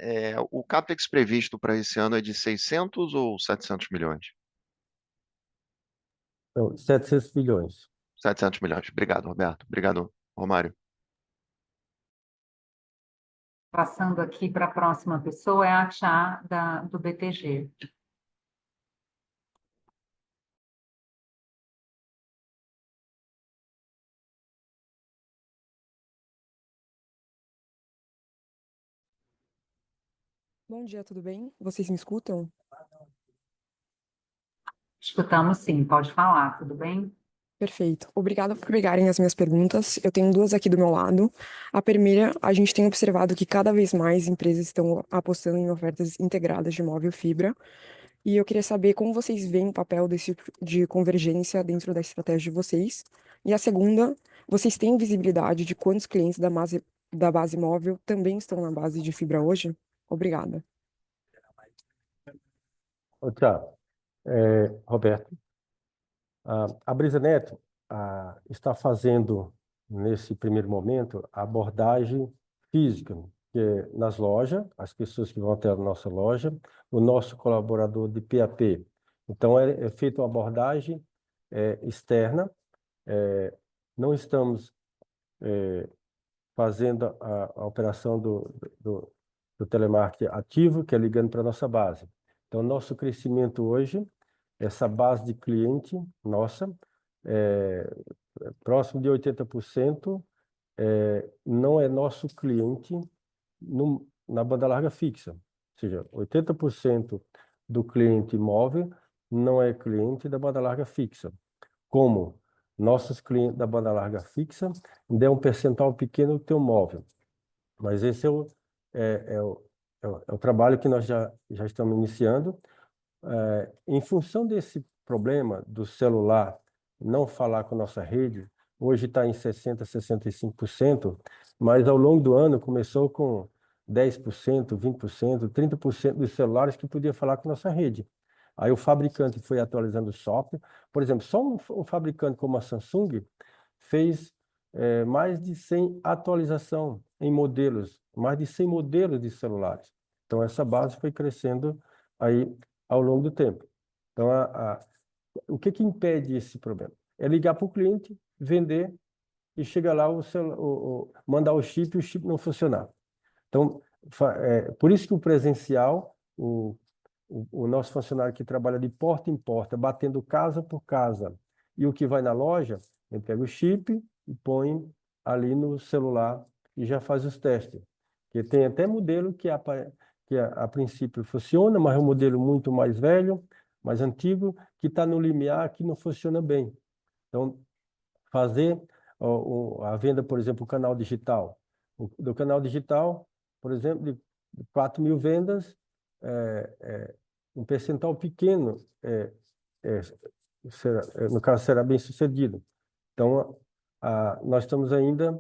Speaker 4: o CAPEX previsto para esse ano é de 600 ou 700 milhões?
Speaker 2: Então, 700 milhões.
Speaker 4: 700 milhões. Obrigado, Roberto. Obrigado, Romário.
Speaker 1: Passando aqui para a próxima pessoa, é a Chá do BTG.
Speaker 5: Bom dia, tudo bem? Vocês me escutam?
Speaker 1: Escutamos sim, pode falar, tudo bem?
Speaker 5: Perfeito. Obrigada por pegarem as minhas perguntas. Eu tenho duas aqui do meu lado. A primeira, a gente tem observado que cada vez mais empresas estão apostando em ofertas integradas de móvel fibra. E eu queria saber como vocês veem o papel desse tipo de convergência dentro da estratégia de vocês. E a segunda, vocês têm visibilidade de quantos clientes da base móvel também estão na base de fibra hoje? Obrigada.
Speaker 2: Ô, Thiago, Roberto, a BrisaNet está fazendo, nesse primeiro momento, a abordagem física, que é nas lojas, as pessoas que vão até a nossa loja, o nosso colaborador de PAP. Então, é feita uma abordagem externa. Não estamos fazendo a operação do telemarketing ativo, que é ligando para a nossa base. Então, nosso crescimento hoje, essa base de cliente nossa, próximo de 80%, não é nosso cliente na banda larga fixa. Ou seja, 80% do cliente móvel não é cliente da banda larga fixa. Como nossos clientes da banda larga fixa, ainda é um percentual pequeno do teu móvel. Mas esse é o trabalho que nós já estamos iniciando. Em função desse problema do celular não falar com nossa rede, hoje está em 60%, 65%, mas ao longo do ano começou com 10%, 20%, 30% dos celulares que podia falar com nossa rede. Aí o fabricante foi atualizando o software. Por exemplo, só um fabricante como a Samsung fez mais de 100 atualização em modelos, mais de 100 modelos de celulares. Então, essa base foi crescendo aí ao longo do tempo. Então, o que impede esse problema? É ligar para o cliente, vender e chegar lá, mandar o chip não funcionar. Então, por isso que o presencial, o nosso funcionário que trabalha de porta em porta, batendo casa por casa, e o que vai na loja, ele pega o chip e põe ali no celular e já faz os testes. Porque tem até modelo que a princípio funciona, mas é um modelo muito mais velho, mais antigo, que está no limiar, que não funciona bem. Então, fazer a venda, por exemplo, o canal digital. Do canal digital, por exemplo, de 4.000 vendas, um percentual pequeno, no caso, será bem sucedido. Então, nós estamos ainda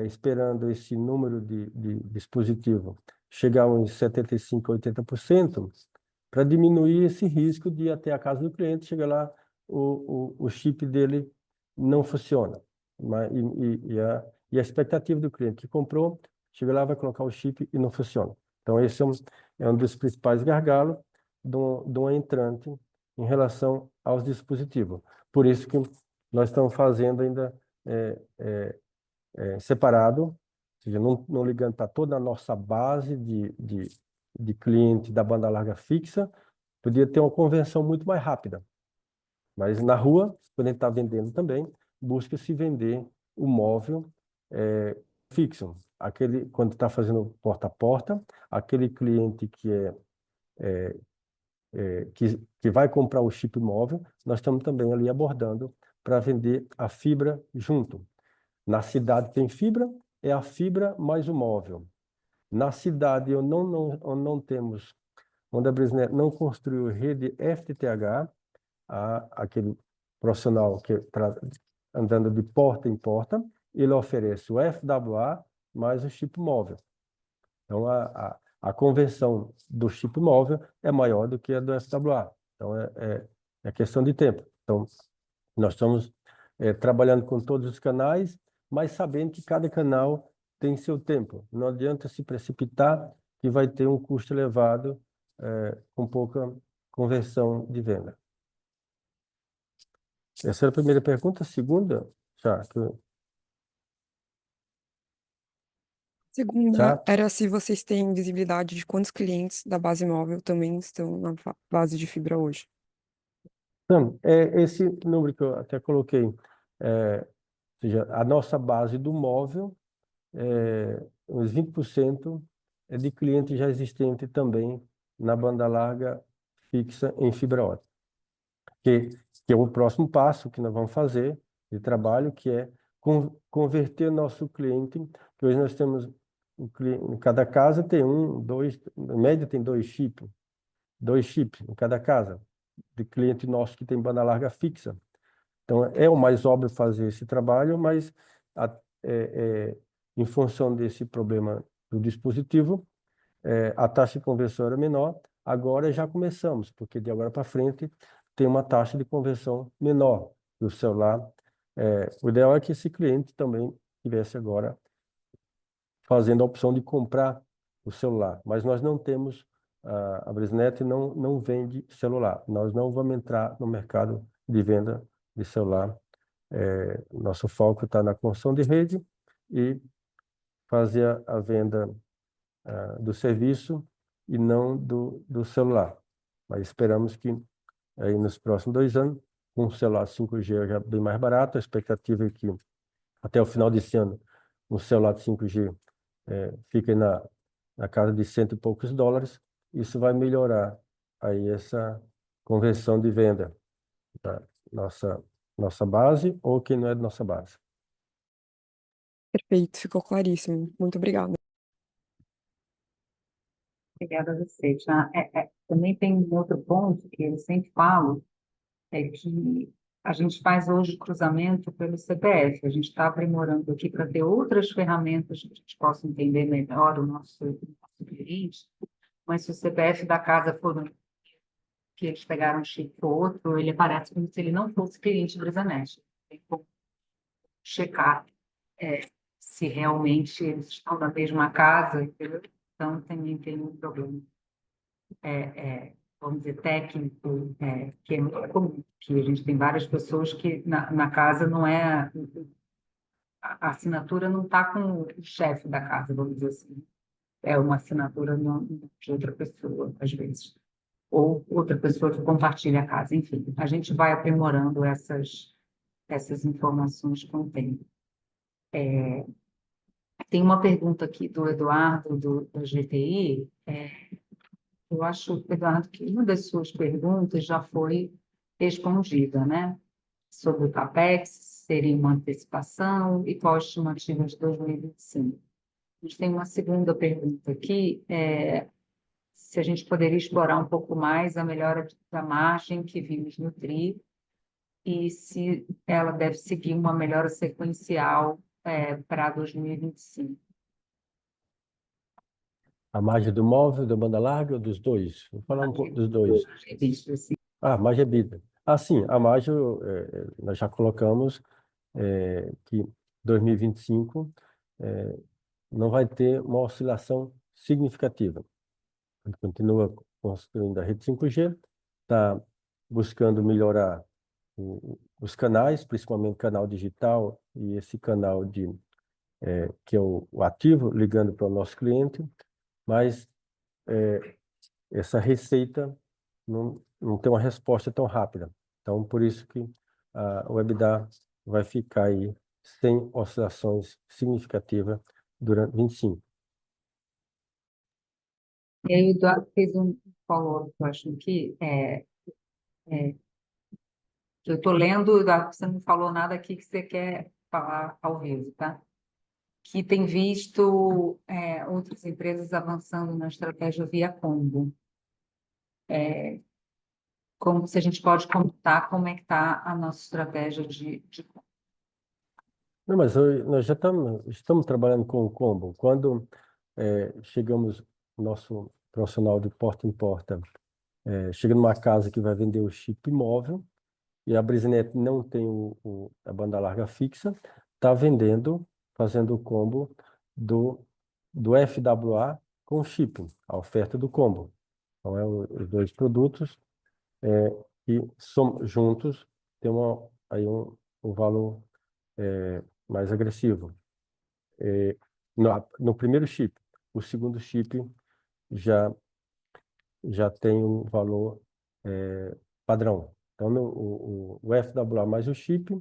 Speaker 2: esperando esse número de dispositivo chegar a uns 75%, 80%, para diminuir esse risco de ir até a casa do cliente, chegar lá, o chip dele não funciona. E a expectativa do cliente que comprou, chega lá, vai colocar o chip e não funciona. Então, esse é um dos principais gargalos de um entrante em relação aos dispositivos. Por isso que nós estamos fazendo ainda separado, ou seja, não ligando para toda a nossa base de cliente da banda larga fixa, podia ter uma conversão muito mais rápida. Mas na rua, quando a gente está vendendo também, busca-se vender o móvel fixo. Quando está fazendo porta a porta, aquele cliente que vai comprar o chip móvel, nós estamos também ali abordando para vender a fibra junto. Na cidade tem fibra, é a fibra mais o móvel. Na cidade não temos, onde a BrisaNet não construiu rede FTTH, aquele profissional que está andando de porta em porta, ele oferece o FWA mais o chip móvel. Então, a conversão do chip móvel é maior do que a do FWA. Então, é questão de tempo. Então, nós estamos trabalhando com todos os canais, mas sabendo que cada canal tem seu tempo. Não adianta se precipitar, que vai ter um custo elevado com pouca conversão de venda. Essa era a primeira pergunta. A segunda, já.
Speaker 5: Segunda era se vocês têm visibilidade de quantos clientes da base móvel também estão na base de fibra hoje.
Speaker 2: Então, esse número que eu até coloquei, ou seja, a nossa base do móvel, uns 20% é de cliente já existente também na banda larga fixa em fibra ótica, que é o próximo passo que nós vamos fazer de trabalho, que é converter nosso cliente, que hoje nós temos, em cada casa tem dois, em média tem dois chips em cada casa, de cliente nosso que tem banda larga fixa. Então, é o mais óbvio fazer esse trabalho, mas em função desse problema do dispositivo, a taxa de conversão era menor. Agora já começamos, porque de agora para frente tem uma taxa de conversão menor do celular. O ideal é que esse cliente também tivesse agora fazendo a opção de comprar o celular, mas nós não temos, a Brisnet não vende celular. Nós não vamos entrar no mercado de venda de celular. Nosso foco está na construção de rede e fazer a venda do serviço e não do celular. Mas esperamos que aí nos próximos 2 anos, com o celular 5G já bem mais barato, a expectativa é que até o final desse ano, um celular de 5G fique na casa de $100 e poucos. Isso vai melhorar aí essa conversão de venda da nossa base ou quem não é da nossa base.
Speaker 5: Perfeito, ficou claríssimo. Muito obrigada.
Speaker 1: Obrigada a você. Também tem um outro ponto que eu sempre falo, é que a gente faz hoje cruzamento pelo CPF. A gente está aprimorando aqui para ter outras ferramentas que a gente possa entender melhor o nosso cliente, mas se o CPF da casa for que eles pegaram um chip ou outro, ele aparece como se ele não fosse cliente Brisanet. Tem como checar se realmente eles estão na mesma casa, entendeu? Então, também tem um problema, vamos dizer, técnico, que é muito comum, que a gente tem várias pessoas que na casa não é... A assinatura não está com o chefe da casa, vamos dizer assim. É uma assinatura de outra pessoa, às vezes. Ou outra pessoa que compartilha a casa. Enfim, a gente vai aprimorando essas informações com o tempo. Tem uma pergunta aqui do Eduardo, da GTI. Eu acho, Eduardo, que uma das suas perguntas já foi respondida, né? Sobre o CAPEX, seria uma antecipação e qual a estimativa de 2025. A gente tem uma segunda pergunta aqui, se a gente poderia explorar um pouco mais a melhora da margem que vimos no TRI e se ela deve seguir uma melhora sequencial para 2025.
Speaker 2: A margem do móvel, da banda larga ou dos dois? Vou falar um pouco dos dois.
Speaker 1: Isso, assim.
Speaker 2: Margem EBITDA. Sim, a margem nós já colocamos que 2025 não vai ter uma oscilação significativa. A gente continua construindo a rede 5G, está buscando melhorar os canais, principalmente o canal digital e esse canal que é o ativo, ligando para o nosso cliente, mas essa receita não tem uma resposta tão rápida. Então, por isso que o EBITDA vai ficar aí sem oscilações significativas durante 25.
Speaker 1: E aí o Eduardo fez um follow-up, eu acho que eu estou lendo, Eduardo, você não falou nada aqui que você quer falar ao vivo, tá? Que tem visto outras empresas avançando na estratégia via combo. Como se a gente pode contar como é que está a nossa estratégia de
Speaker 2: Não, mas nós já estamos trabalhando com o combo. Quando chegamos, nosso profissional de porta em porta, chega numa casa que vai vender o chip móvel e a Brisnet não tem a banda larga fixa, está vendendo, fazendo o combo do FWA com chip, a oferta do combo. Então, os dois produtos que juntos tem aí um valor mais agressivo. No primeiro chip. O segundo chip já tem um valor padrão. Então, o FWA mais o chip,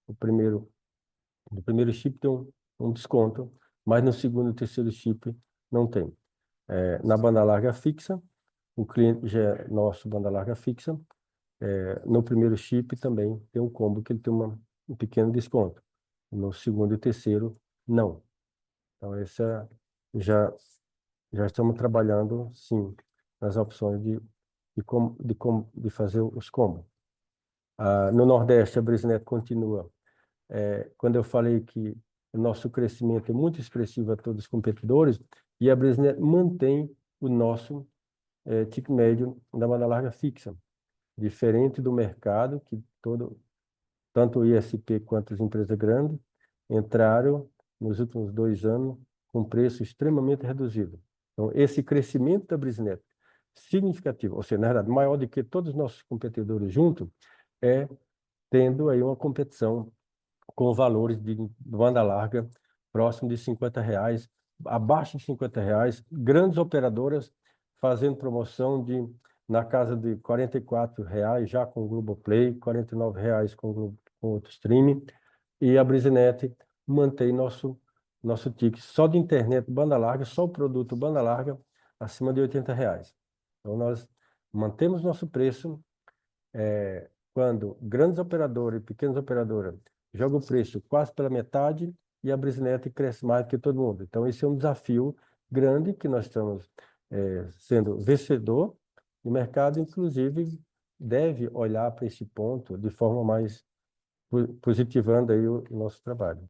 Speaker 2: no primeiro chip tem um desconto, mas no segundo e terceiro chip não tem. na banda larga fixa, o cliente já é nosso banda larga fixa, no primeiro chip também tem um combo que ele tem um pequeno desconto. No segundo e terceiro, não. Então, já estamos trabalhando, sim, nas opções de fazer os combos. No Nordeste, a Brisnet continua. Quando eu falei que o nosso crescimento é muito expressivo a todos os competidores, e a Brisnet mantém o nosso ticket médio da banda larga fixa, diferente do mercado, que tanto o ISP quanto as empresas grandes entraram nos últimos 2 anos com preço extremamente reduzido. Então, esse crescimento da Brisnet, significativo, ou seja, na verdade, maior do que todos os nossos competidores juntos, tendo aí uma competição com valores de banda larga próximo de R$ 50, abaixo de R$ 50, grandes operadoras fazendo promoção na casa de R$ 44 já com o Globoplay, R$ 49 com outro streaming, e a Brisnet mantém nosso ticket só de internet banda larga, só o produto banda larga, acima de R$ 80. Então, nós mantemos nosso preço, quando grandes operadoras e pequenas operadoras jogam o preço quase pela metade e a Brisnet cresce mais do que todo mundo. Então, esse é um desafio grande que nós estamos sendo vencedor. O mercado, inclusive, deve olhar para esse ponto de forma mais positivando aí o nosso trabalho.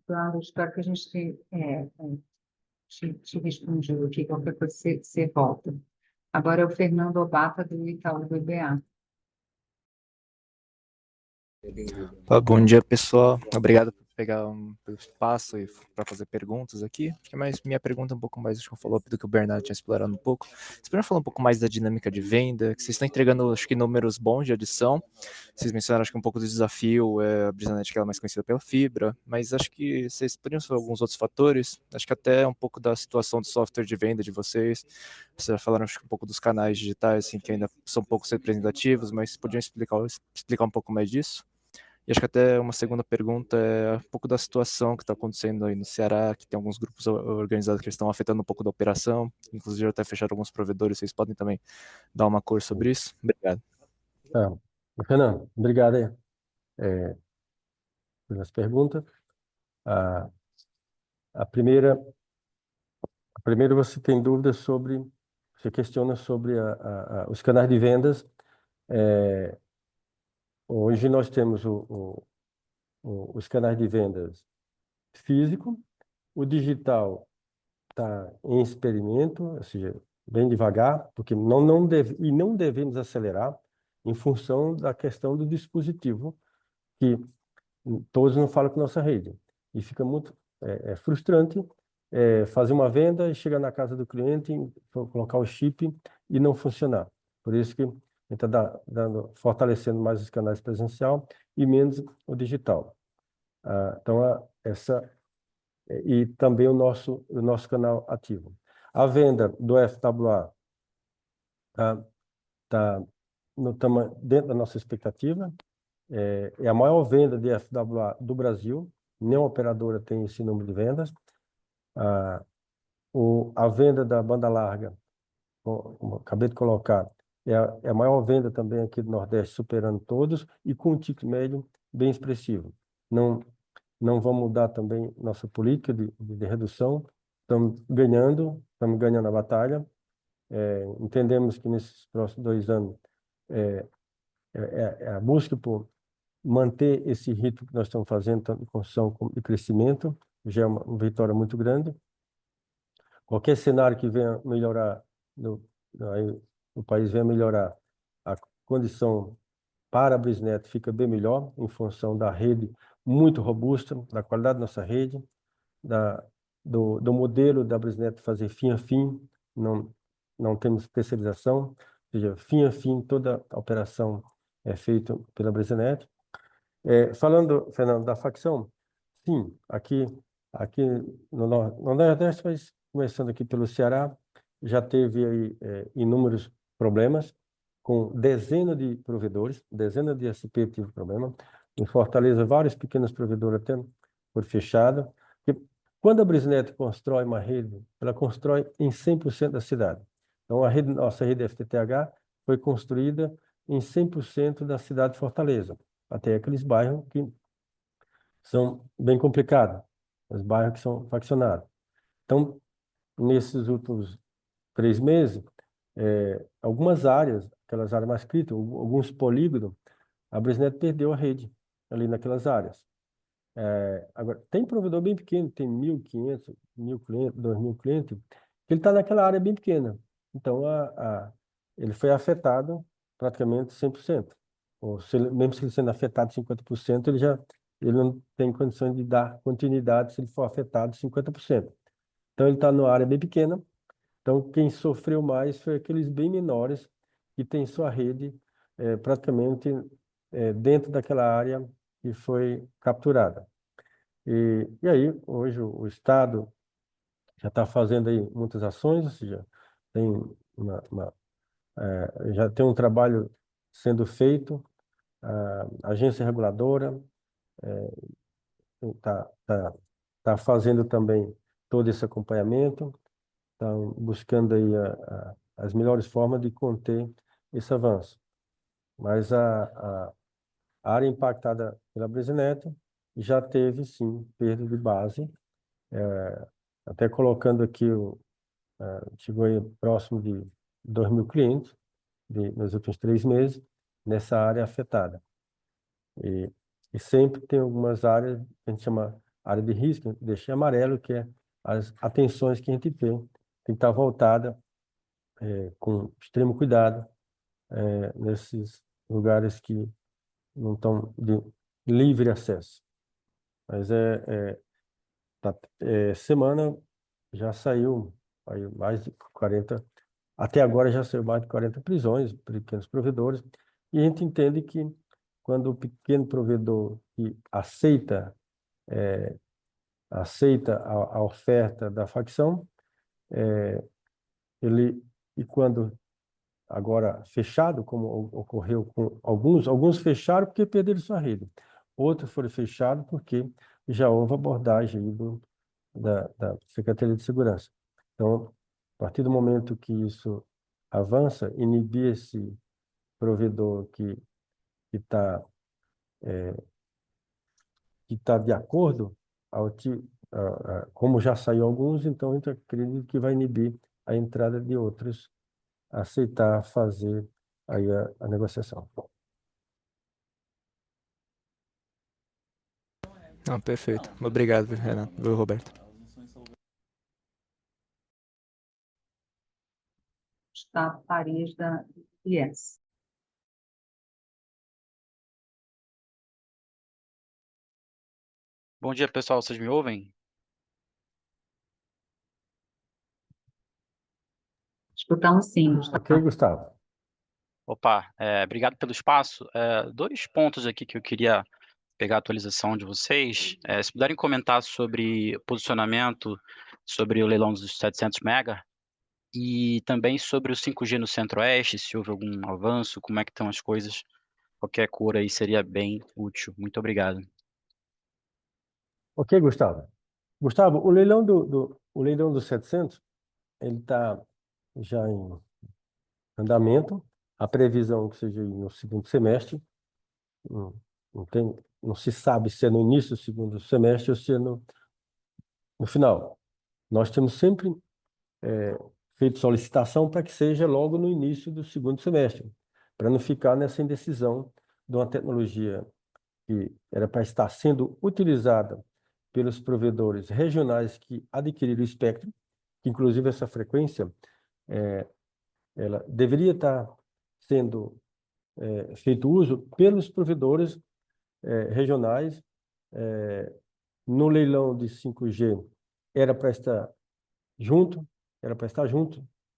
Speaker 1: Claro, espero que a gente te respondido aqui, qualquer coisa você volta. Agora é o Fernando Obata, do Itaú BBA.
Speaker 6: Bom dia, pessoal. Obrigado por pegar pelo espaço e para fazer perguntas aqui. Acho que minha pergunta é um pouco mais, acho que eu follow-up do que o Bernardo tinha explorado um pouco. Vocês poderiam falar um pouco mais da dinâmica de venda, que vocês estão entregando, acho que, números bons de adição. Vocês mencionaram, acho que um pouco do desafio, a Brisnet, que ela é mais conhecida pela fibra, mas acho que vocês poderiam falar alguns outros fatores, acho que até um pouco da situação do software de venda de vocês. Vocês já falaram, acho que um pouco dos canais digitais, assim, que ainda são pouco representativos, mas poderiam explicar um pouco mais disso? E acho que até uma segunda pergunta é um pouco da situação que está acontecendo aí no Ceará, que tem alguns grupos organizados que estão afetando um pouco da operação, inclusive até fecharam alguns provedores, vocês podem também dar uma cor sobre isso? Obrigado.
Speaker 2: Fernando, obrigado aí pelas perguntas. A primeira você tem dúvidas você questiona sobre os canais de vendas. Hoje nós temos os canais de vendas físico, o digital está em experimento, ou seja, bem devagar, porque não devemos acelerar em função da questão do dispositivo, que todos não falam com nossa rede. E fica muito frustrante fazer uma venda e chegar na casa do cliente, colocar o chip e não funcionar. Por isso que a gente está fortalecendo mais os canais presencial e menos o digital. Então, e também o nosso canal ativo. A venda do FWA está dentro da nossa expectativa. É a maior venda de FWA do Brasil. Nenhuma operadora tem esse número de vendas. A venda da banda larga, como acabei de colocar, é a maior venda também aqui do Nordeste, superando todos, e com um ticket médio bem expressivo. Não vamos mudar também nossa política de redução. Estamos ganhando a batalha. Entendemos que nesses próximos 2 anos a busca por manter esse ritmo que nós estamos fazendo, tanto de construção como de crescimento, já é uma vitória muito grande. Qualquer cenário que venha melhorar, o país venha melhorar, a condição para a Brisnet fica bem melhor, em função da rede muito robusta, da qualidade da nossa rede, do modelo da Brisnet fazer fim a fim, não temos terceirização, ou seja, fim a fim, toda a operação é feita pela Brisnet. Falando, Fernando, da facção, sim, aqui no Nordeste, mas começando aqui pelo Ceará, já teve aí inúmeros problemas, com dezenas de provedores, dezenas de SP tive problema. Em Fortaleza, vários pequenos provedores até foram fechados. Quando a Brisnet constrói uma rede, ela constrói em 100% da cidade. Então, nossa rede FTTH foi construída em 100% da cidade de Fortaleza, até aqueles bairros que são bem complicados, os bairros que são faccionados. Então, nesses últimos 3 meses, algumas áreas, aquelas áreas mais críticas, alguns polígonos, a Brisnet perdeu a rede ali naquelas áreas. Agora, tem provedor bem pequeno, tem 1.500, 1.000 clientes, 2.000 clientes, que ele está naquela área bem pequena. Então, ele foi afetado praticamente 100%. Ou mesmo se ele sendo afetado 50%, ele não tem condições de dar continuidade se ele for afetado 50%. Então, ele está numa área bem pequena. Então, quem sofreu mais foi aqueles bem menores que têm sua rede praticamente dentro daquela área que foi capturada. E aí, hoje, o Estado já está fazendo aí muitas ações, ou seja, tem já tem um trabalho sendo feito, a agência reguladora está fazendo também todo esse acompanhamento, está buscando aí as melhores formas de conter esse avanço. Mas a área impactada pela Brisnet já teve, sim, perda de base, até colocando aqui, chegou aí próximo de 2.000 clientes nos últimos 3 meses nessa área afetada. E sempre tem algumas áreas que a gente chama área de risco, deixei amarelo, que é as atenções que a gente tem que estar voltada com extremo cuidado nesses lugares que não estão de livre acesso. Mas semana já saiu aí mais de 40, até agora já saiu mais de 40 prisões, pequenos provedores, e a gente entende que quando o pequeno provedor que aceita a oferta da facção, e quando agora fechado, como ocorreu com alguns fecharam porque perderam sua rede, outros foram fechados porque já houve abordagem aí da Secretaria de Segurança. Então, a partir do momento que isso avança, inibir esse provedor que está de acordo, como já saiu alguns, então a gente acredita que vai inibir a entrada de outros a aceitar fazer aí a negociação.
Speaker 6: Não, perfeito. Obrigado, Renato, Roberto.
Speaker 1: Gustavo Farias, da IES.
Speaker 7: Bom dia, pessoal. Vocês me ouvem?
Speaker 1: Escutamos sim, Gustavo.
Speaker 2: Ok, Gustavo?
Speaker 7: Opa, obrigado pelo espaço. Dois pontos aqui que eu queria pegar a atualização de vocês. Se puderem comentar sobre posicionamento, sobre o leilão dos 700 mega e também sobre o 5G no Centro-Oeste, se houve algum avanço, como é que estão as coisas. Qualquer cor aí seria bem útil. Muito obrigado.
Speaker 2: Ok, Gustavo. Gustavo, o leilão dos 700, ele está já em andamento. A previsão que seja no segundo semestre. Não se sabe se é no início do segundo semestre ou se é no final. Nós temos sempre feito solicitação para que seja logo no início do segundo semestre, para não ficar nessa indecisão de uma tecnologia que era para estar sendo utilizada pelos provedores regionais que adquiriram o espectro, que inclusive essa frequência ela deveria estar sendo feito uso pelos provedores regionais. No leilão de 5G era para estar junto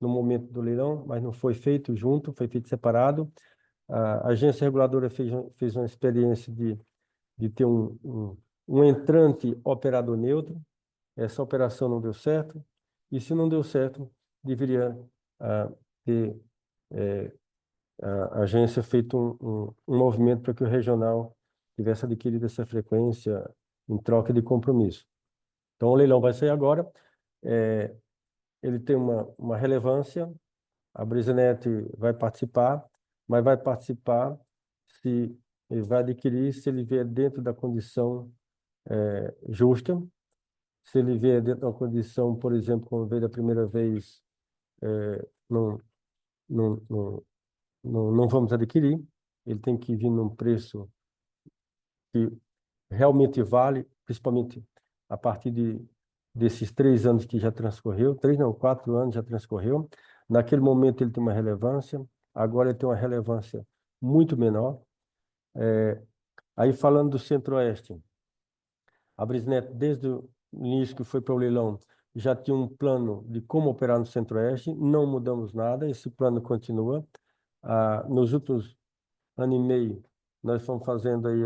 Speaker 2: no momento do leilão, mas não foi feito junto, foi feito separado. A agência reguladora fez uma experiência de ter um entrante operador neutro. Essa operação não deu certo, e se não deu certo, deveria ter a agência feito um movimento para que o regional tivesse adquirido essa frequência em troca de compromisso. Então, o leilão vai sair agora. Ele tem uma relevância. A Brisanet vai participar, mas vai participar se ele vai adquirir, se ele vier dentro da condição justa. Se ele vier dentro da condição, por exemplo, como veio da primeira vez, não, não, não, não vamos adquirir. Ele tem que vir num preço que realmente vale, principalmente a partir desses 3 anos que já transcorreu, 3 não, 4 anos já transcorreu. Naquele momento ele tem uma relevância, agora ele tem uma relevância muito menor. Aí falando do Centro-Oeste, a Brisnet, desde o início que foi para o leilão, já tinha um plano de como operar no Centro-Oeste, não mudamos nada, esse plano continua. Nos últimos ano e meio, nós fomos fazendo aí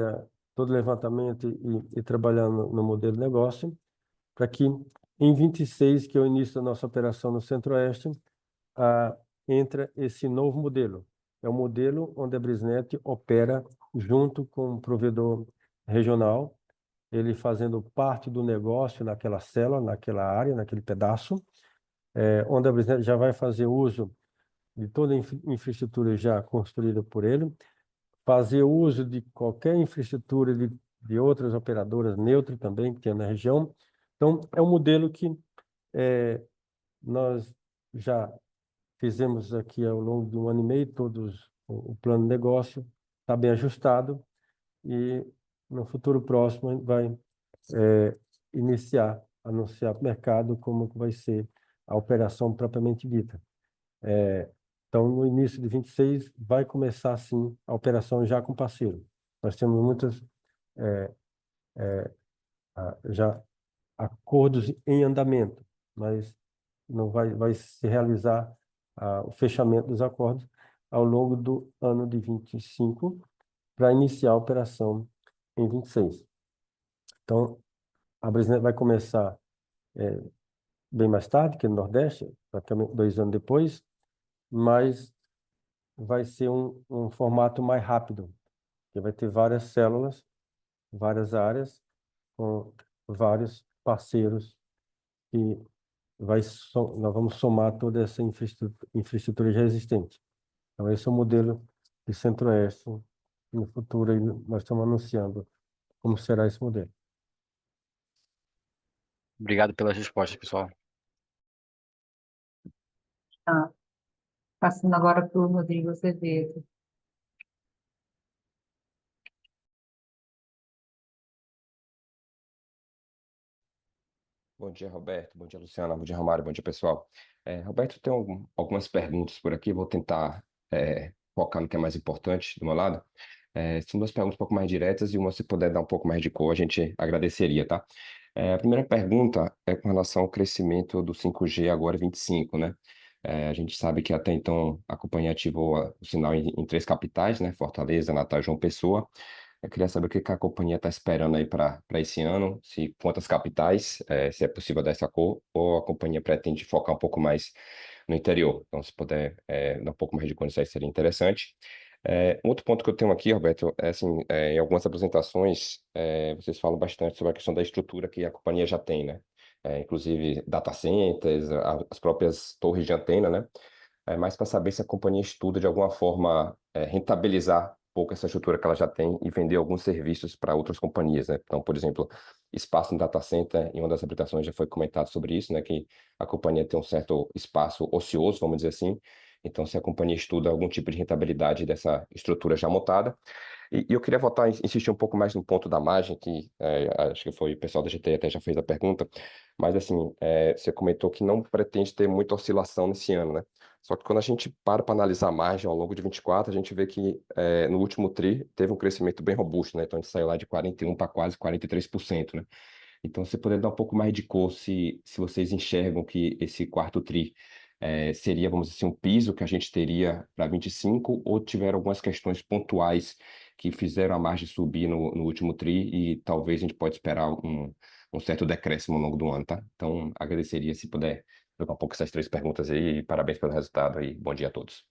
Speaker 2: todo o levantamento e trabalhando no modelo de negócio, para que em 26, que é o início da nossa operação no Centro-Oeste, entra esse novo modelo. É um modelo onde a Brisnet opera junto com um provedor regional, ele fazendo parte do negócio naquela célula, naquela área, naquele pedaço, onde a Brisnet já vai fazer uso de toda a infraestrutura já construída por ele, fazer uso de qualquer infraestrutura de outras operadoras neutras também que tem na região. Então, é um modelo que nós já fizemos aqui ao longo de um ano e meio, todos o plano de negócio está bem ajustado e no futuro próximo a gente vai anunciar para o mercado como que vai ser a operação propriamente dita. Então, no início de 26, vai começar, sim, a operação já com parceiro. Nós temos muitas já acordos em andamento, mas não vai se realizar o fechamento dos acordos ao longo do ano de 25 para iniciar a operação em 26. Então, a Brisnet vai começar bem mais tarde, que no Nordeste, praticamente 2 anos depois, mas vai ser um formato mais rápido, que vai ter várias células, várias áreas, com vários parceiros e nós vamos somar toda essa infraestrutura já existente. Então, esse é o modelo de Centro-Oeste. No futuro, aí, nós estamos anunciando como será esse modelo.
Speaker 7: Obrigado pelas respostas, pessoal.
Speaker 1: Tá. Passando agora para o Rodrigo Azevedo.
Speaker 8: Bom dia, Roberto. Bom dia, Luciana. Bom dia, Romário. Bom dia, pessoal. Roberto, tem algumas perguntas por aqui. Vou tentar focar no que é mais importante do meu lado. São 2 perguntas um pouco mais diretas e uma, se puder dar um pouco mais de cor, a gente agradeceria, tá? A primeira pergunta é com relação ao crescimento do 5G agora 25, né? A gente sabe que até então a companhia ativou o sinal em 3 capitais, né? Fortaleza, Natal e João Pessoa. Eu queria saber o que a companhia está esperando aí para esse ano, se quantas capitais, se é possível dar essa cor, ou a companhia pretende focar um pouco mais no interior. Então, se puder dar um pouco mais de condições, seria interessante. Um outro ponto que eu tenho aqui, Roberto, é assim, em algumas apresentações, vocês falam bastante sobre a questão da estrutura que a companhia já tem, né? Inclusive data centers, as próprias torres de antena, né? Mas para saber se a companhia estuda de alguma forma rentabilizar um pouco essa estrutura que ela já tem e vender alguns serviços para outras companhias, né? Então, por exemplo, espaço no data center, em uma das apresentações já foi comentado sobre isso, né? Que a companhia tem um certo espaço ocioso, vamos dizer assim. Então, se a companhia estuda algum tipo de rentabilidade dessa estrutura já montada. E eu queria insistir um pouco mais no ponto da margem, que acho que foi o pessoal da GT até já fez a pergunta, mas assim, você comentou que não pretende ter muita oscilação nesse ano, né? Só que quando a gente para analisar a margem ao longo de 24, a gente vê que no último TRI teve um crescimento bem robusto, né? Então a gente saiu lá de 41% para quase 43%, né? Então, você poderia dar um pouco mais de cor se vocês enxergam que esse quarto TRI seria, vamos dizer assim, um piso que a gente teria para 25, ou tiveram algumas questões pontuais que fizeram a margem subir no último TRI e talvez a gente pode esperar um certo decréscimo ao longo do ano, tá? Então, agradeceria se puder jogar um pouco essas 3 perguntas aí e parabéns pelo resultado e bom dia a todos.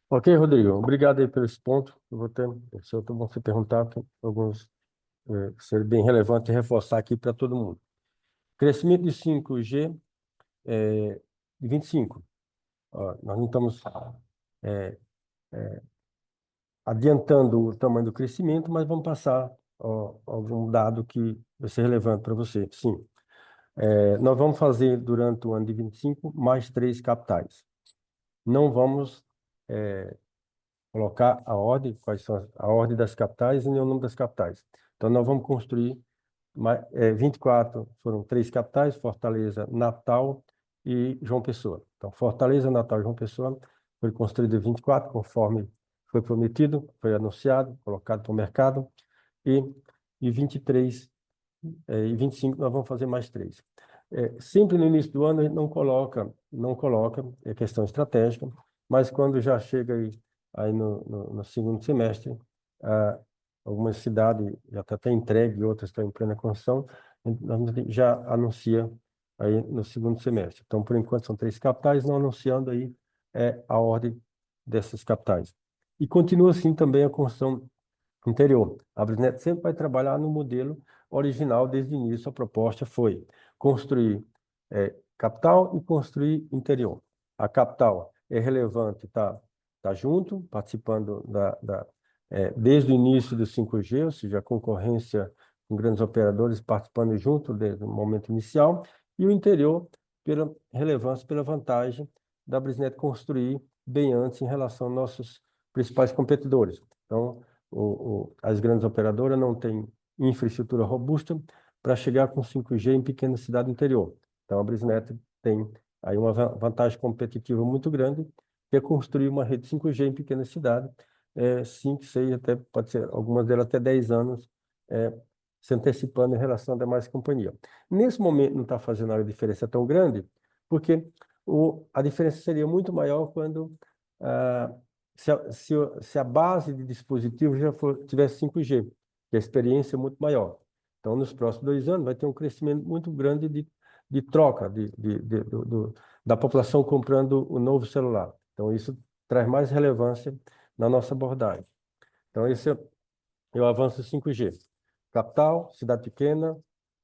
Speaker 2: Ok, Rodrigo, obrigado aí pelo esse ponto. Eu vou ter, se eu vou se perguntar, alguns ser bem relevante e reforçar aqui para todo mundo. Crescimento de 5G de 25. Ó, nós não estamos adiantando o tamanho do crescimento, mas vamos passar algum dado que vai ser relevante para você. Sim. Nós vamos fazer, durante o ano de 25, mais 3 capitais. Não vamos colocar a ordem, quais são a ordem das capitais e nem o nome das capitais. Então, nós vamos construir 24, foram 3 capitais, Fortaleza, Natal e João Pessoa. Então, Fortaleza, Natal e João Pessoa foi construído em 24, conforme foi prometido, foi anunciado, colocado para o mercado, e 23 e 25 nós vamos fazer mais 3. Sempre no início do ano a gente não coloca, é questão estratégica, mas quando já chega aí no segundo semestre, algumas cidades já está até entregue, outras estão em plena construção, nós já anuncia aí no segundo semestre. Então, por enquanto, são 3 capitais, não anunciando aí a ordem dessas capitais. E continua assim também a construção interior. A Brisnet sempre vai trabalhar no modelo original desde o início. A proposta foi construir capital e construir interior. A capital é relevante, tá junto, participando desde o início do 5G, ou seja, a concorrência com grandes operadores participando junto desde o momento inicial, e o interior pela relevância, pela vantagem da Brisnet construir bem antes em relação aos nossos principais competidores. Então, as grandes operadoras não têm infraestrutura robusta para chegar com 5G em pequena cidade do interior. Então, a Brisnet tem aí uma vantagem competitiva muito grande, que é construir uma rede 5G em pequena cidade, 5, 6, até pode ser, algumas delas até 10 anos, se antecipando em relação a demais companhias. Nesse momento não está fazendo uma diferença tão grande, porque a diferença seria muito maior quando se a base de dispositivo já tivesse 5G, que a experiência é muito maior. Então, nos próximos 2 anos, vai ter um crescimento muito grande de troca da população comprando o novo celular. Então, isso traz mais relevância na nossa abordagem. Então, esse é o avanço 5G. Capital, cidade pequena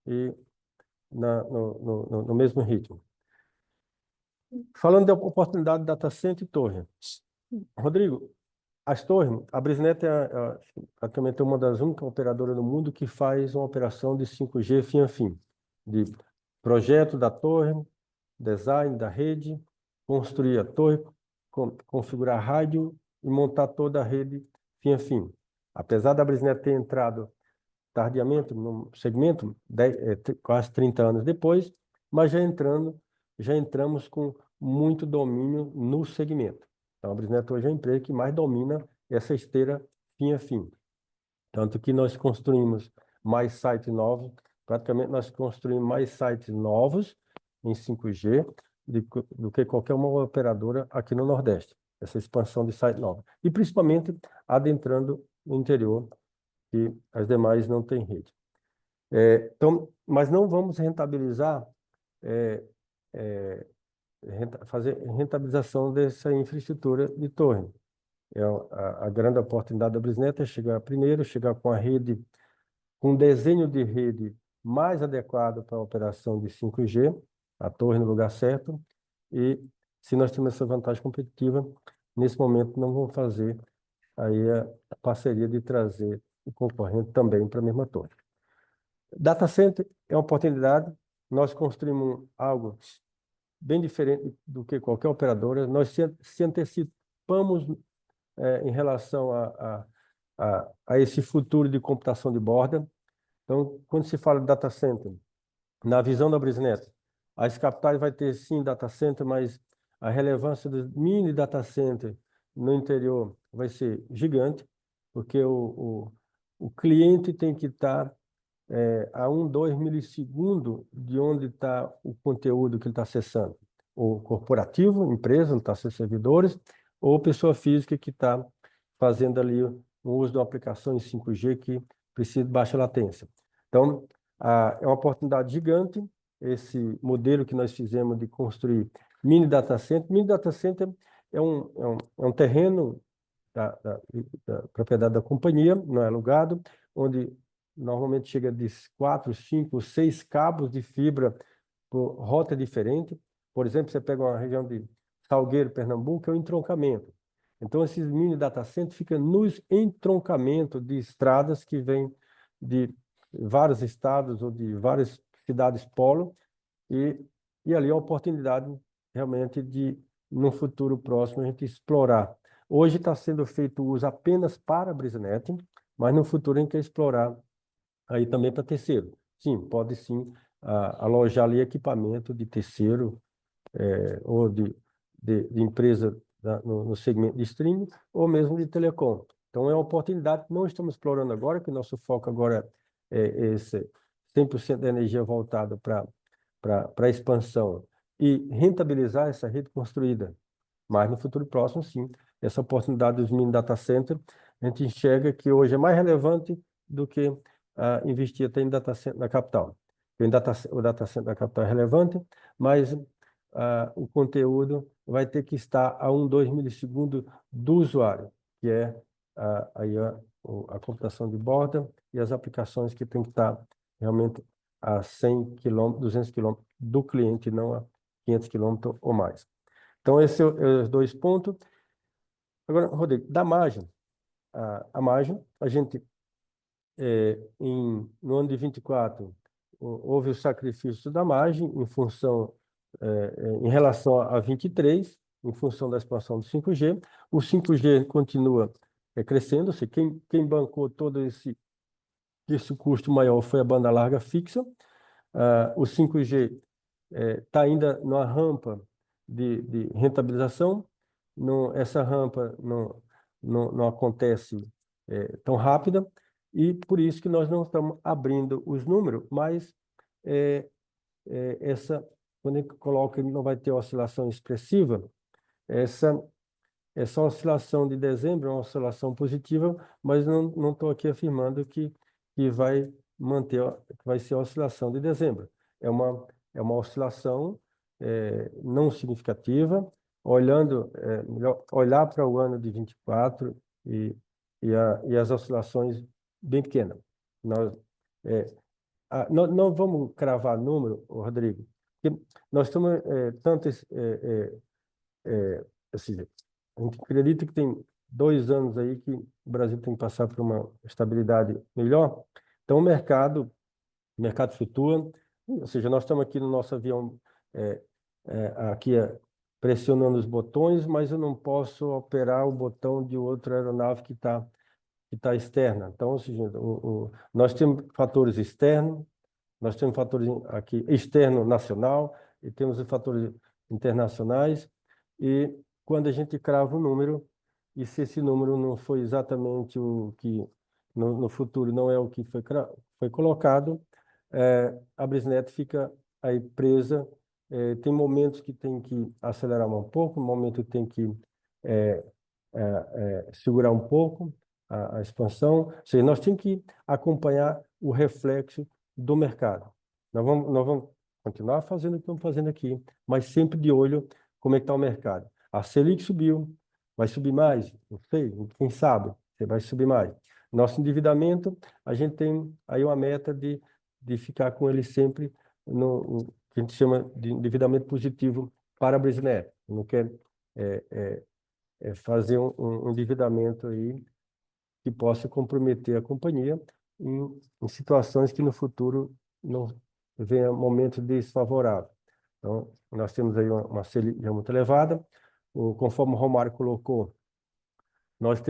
Speaker 2: e no mesmo ritmo. Falando da oportunidade de data center e torre. Rodrigo, as torres, a Brisnet é praticamente uma das únicas operadoras no mundo que faz uma operação de 5G fim a fim, de projeto da torre, design da rede, construir a torre, configurar a rádio e montar toda a rede fim a fim. Apesar da Brisnet ter entrado tardiamente no segmento, quase 30 anos depois, mas já entramos com muito domínio no segmento. Então, a Brisnet hoje é a empresa que mais domina essa esteira fim a fim. Tanto que nós construímos mais sites novos, praticamente nós construímos mais sites novos em 5G do que qualquer uma operadora aqui no Nordeste. Essa expansão de site novo. E principalmente adentrando no interior, que as demais não têm rede. Então, mas não vamos rentabilizar, fazer rentabilização dessa infraestrutura de torre. A grande oportunidade da Brisnet é chegar com a rede, com um desenho de rede mais adequado para a operação de 5G, a torre no lugar certo, e se nós temos essa vantagem competitiva, nesse momento não vamos fazer aí a parceria de trazer o concorrente também para a mesma torre. Data center é uma oportunidade, nós construímos algo bem diferente do que qualquer operadora, nós se antecipamos em relação a esse futuro de computação de borda. Então, quando se fala de data center, na visão da Brisnet, as capitais vai ter sim data center, mas a relevância do mini data center no interior vai ser gigante, porque o cliente tem que estar a 2 milissegundos de onde está o conteúdo que ele está acessando. Ou corporativo, empresa, não está acessando servidores, ou pessoa física que está fazendo ali o uso de uma aplicação em 5G que precisa de baixa latência. Então, é uma oportunidade gigante esse modelo que nós fizemos de construir mini data center. Mini data center é um terreno da propriedade da companhia, não é alugado, onde normalmente chega de 4, 5, 6 cabos de fibra por rota diferente. Por exemplo, você pega uma região de Salgueiro, Pernambuco, é o entroncamento. Então, esses mini data centers ficam nos entroncamentos de estradas que vêm de vários estados ou de várias cidades polo, e ali é uma oportunidade realmente de, no futuro próximo, a gente explorar. Hoje está sendo feito uso apenas para a BrisaNet, mas no futuro a gente quer explorar aí também para terceiro. Sim, pode sim alojar ali equipamento de terceiro ou de empresa no segmento de streaming ou mesmo de telecom. Então é uma oportunidade que não estamos explorando agora, que o nosso foco agora é esse 100% da energia voltada para a expansão e rentabilizar essa rede construída. Mas no futuro próximo, sim, essa oportunidade dos mini data centers, a gente enxerga que hoje é mais relevante do que investir até em data center na capital. O data center da capital é relevante, mas o conteúdo vai ter que estar a 2 milissegundos do usuário, que é aí a computação de borda e as aplicações que tem que estar realmente a 100 km, 200 km do cliente, não a 500 km ou mais. Então, esses são os 2 pontos. Agora, Rodrigo, da margem. A margem, a gente, no ano de 24, houve o sacrifício da margem em função, em relação a 23, em função da expansão do 5G. O 5G continua crescendo, ou seja, quem bancou todo esse custo maior foi a banda larga fixa. O 5G está ainda numa rampa de rentabilização. Essa rampa não acontece tão rápida, e por isso que nós não estamos abrindo os números, mas quando a gente coloca que não vai ter oscilação expressiva, essa oscilação de dezembro é uma oscilação positiva, mas não estou aqui afirmando que vai manter, que vai ser a oscilação de dezembro. É uma oscilação não significativa, melhor olhar para o ano de 24 e as oscilações bem pequenas. Nós não vamos cravar número, Rodrigo, porque nós estamos assim, a gente acredita que tem 2 anos aí que o Brasil tem que passar por uma estabilidade melhor. Então, o mercado flutua, ou seja, nós estamos aqui no nosso avião, aqui pressionando os botões, mas eu não posso operar o botão de outra aeronave que está externa. Então, ou seja, nós temos fatores externos, nós temos fatores aqui externo nacional e temos os fatores internacionais, e quando a gente crava um número, e se esse número não foi exatamente o que no futuro não é o que foi colocado, a BrisNet fica aí presa. Tem momentos que tem que acelerar um pouco, momento que tem que segurar um pouco a expansão. Ou seja, nós temos que acompanhar o reflexo do mercado. Nós vamos continuar fazendo o que estamos fazendo aqui, mas sempre de olho como é que está o mercado. A Selic subiu, vai subir mais? Não sei, quem sabe, vai subir mais. Nosso endividamento, a gente tem aí uma meta de ficar com ele sempre no que a gente chama de endividamento positivo para a BrisNet. Não quer fazer um endividamento aí que possa comprometer a companhia em situações que no futuro não venha momentos desfavoráveis. Então, nós temos aí uma Selic muito elevada. Conforme o Romário colocou, nós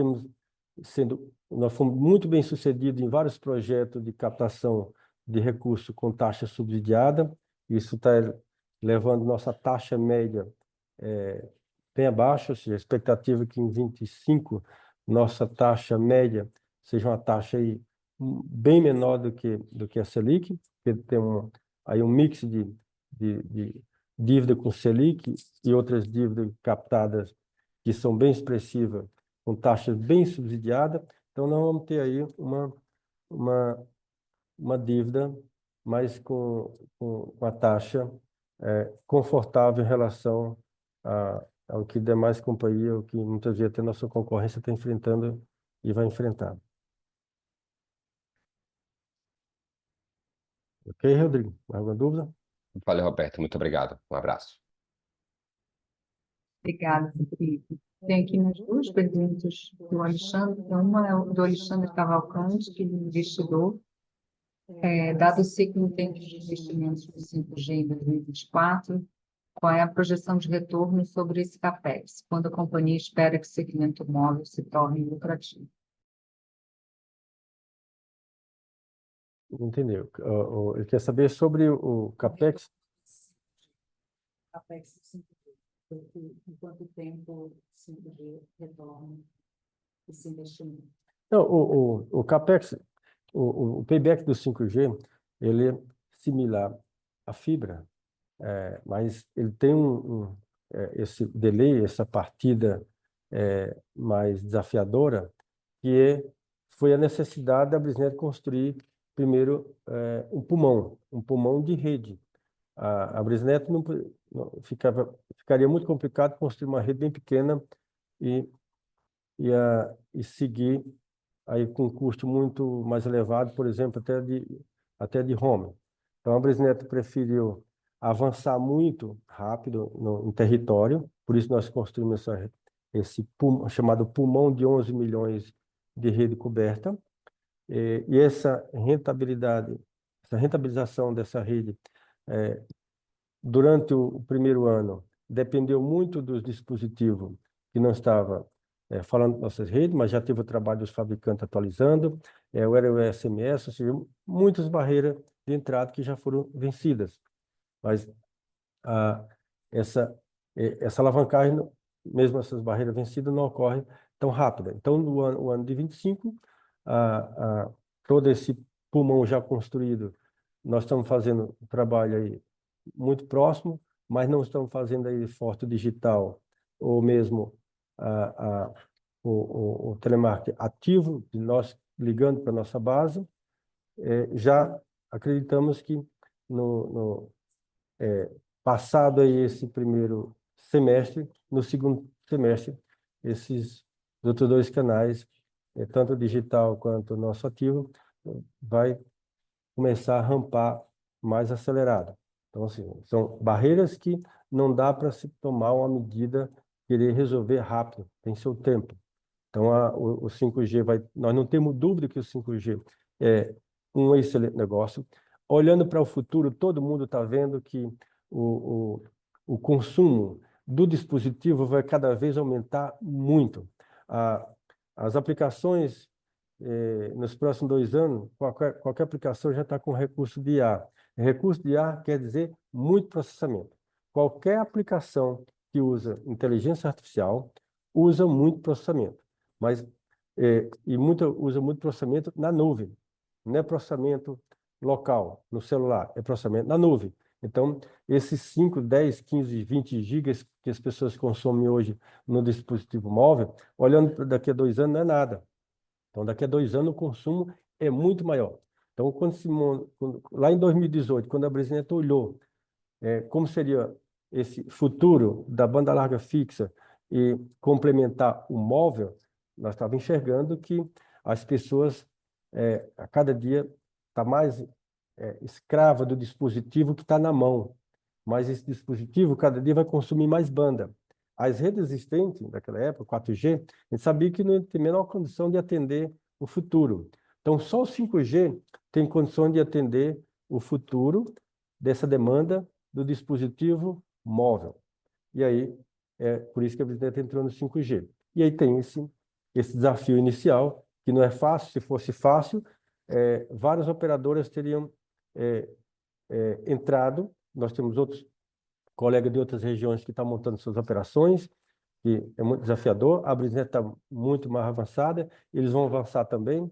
Speaker 2: fomos muito bem sucedidos em vários projetos de captação de recursos com taxa subsidiada. Isso está levando nossa taxa média bem abaixo, ou seja, a expectativa é que em 25 nossa taxa média seja uma taxa aí bem menor do que a Selic, porque tem aí um mix de dívida com Selic e outras dívidas captadas que são bem expressivas, com taxas bem subsidiadas. Então, nós vamos ter aí uma dívida, mas com a taxa confortável em relação ao que demais companhias, o que muitas vezes até nossa concorrência está enfrentando e vai enfrentar. Ok, Rodrigo? Mais alguma dúvida?
Speaker 8: Valeu, Roberto. Muito obrigado. Um abraço.
Speaker 1: Obrigada, Rodrigo. Tem aqui mais duas perguntas do Alexandre. Uma é do Alexandre Cavalcante, que é investidor. Dado o ciclo intenso de investimentos do 5G em 2024, qual é a projeção de retorno sobre esse CAPEX? Quando a companhia espera que o segmento móvel se torne lucrativo?
Speaker 2: Não entendeu. Ele quer saber sobre o CAPEX.
Speaker 1: CAPEX 5G. Em quanto tempo o 5G retorna esse investimento?
Speaker 2: Não, o CAPEX, o payback do 5G, ele é similar à fibra, mas ele tem esse delay, essa partida mais desafiadora, foi a necessidade da BRISNET construir primeiro um pulmão de rede. A BRISNET ficaria muito complicado construir uma rede bem pequena e seguir aí com um custo muito mais elevado, por exemplo, até de home. Então, a BRISNET preferiu avançar muito rápido no território, por isso nós construímos esse chamado pulmão de 11 milhões de rede coberta, e essa rentabilização dessa rede durante o primeiro ano dependeu muito dos dispositivos que não estava falando de nossas redes, mas já teve o trabalho dos fabricantes atualizando, o SMS, ou seja, muitas barreiras de entrada que já foram vencidas. Mas essa alavancagem, mesmo essas barreiras vencidas, não ocorre tão rápida. Então, no ano de 25, todo esse pulmão já construído, nós estamos fazendo um trabalho aí muito próximo, mas não estamos fazendo aí foto digital ou mesmo o telemarketing ativo, de nós ligando para a nossa base. Já acreditamos que passado aí esse primeiro semestre, no segundo semestre, esses outros dois canais, tanto o digital quanto o nosso ativo, vai começar a rampar mais acelerado. Então, assim, são barreiras que não dá para se tomar uma medida, querer resolver rápido, tem seu tempo. Então, o 5G nós não temos dúvida que o 5G é um excelente negócio. Olhando para o futuro, todo mundo está vendo que o consumo do dispositivo vai cada vez aumentar muito. As aplicações, nos próximos 2 anos, qualquer aplicação já está com recurso de IA. Recurso de IA quer dizer muito processamento. Qualquer aplicação que usa inteligência artificial usa muito processamento, mas usa muito processamento na nuvem, não é processamento local, no celular, é processamento na nuvem. Então, esses 5, 10, 15, 20 gigas que as pessoas consomem hoje no dispositivo móvel, olhando para daqui a 2 anos, não é nada. Então, daqui a 2 anos, o consumo é muito maior. Então, lá em 2018, quando a BRISNET olhou como seria esse futuro da banda larga fixa e complementar o móvel, nós estávamos enxergando que as pessoas, a cada dia, está mais escrava do dispositivo que está na mão. Mas esse dispositivo, cada dia, vai consumir mais banda. As redes existentes, daquela época, 4G, a gente sabia que não tem a menor condição de atender o futuro. Então, só o 5G tem condição de atender o futuro dessa demanda do dispositivo móvel. E aí, por isso que a BRISNET entrou no 5G. E aí tem esse desafio inicial, que não é fácil. Se fosse fácil, várias operadoras teriam entrado. Nós temos outros colegas de outras regiões que estão montando suas operações, que é muito desafiador. A BRISNET está muito mais avançada, eles vão avançar também.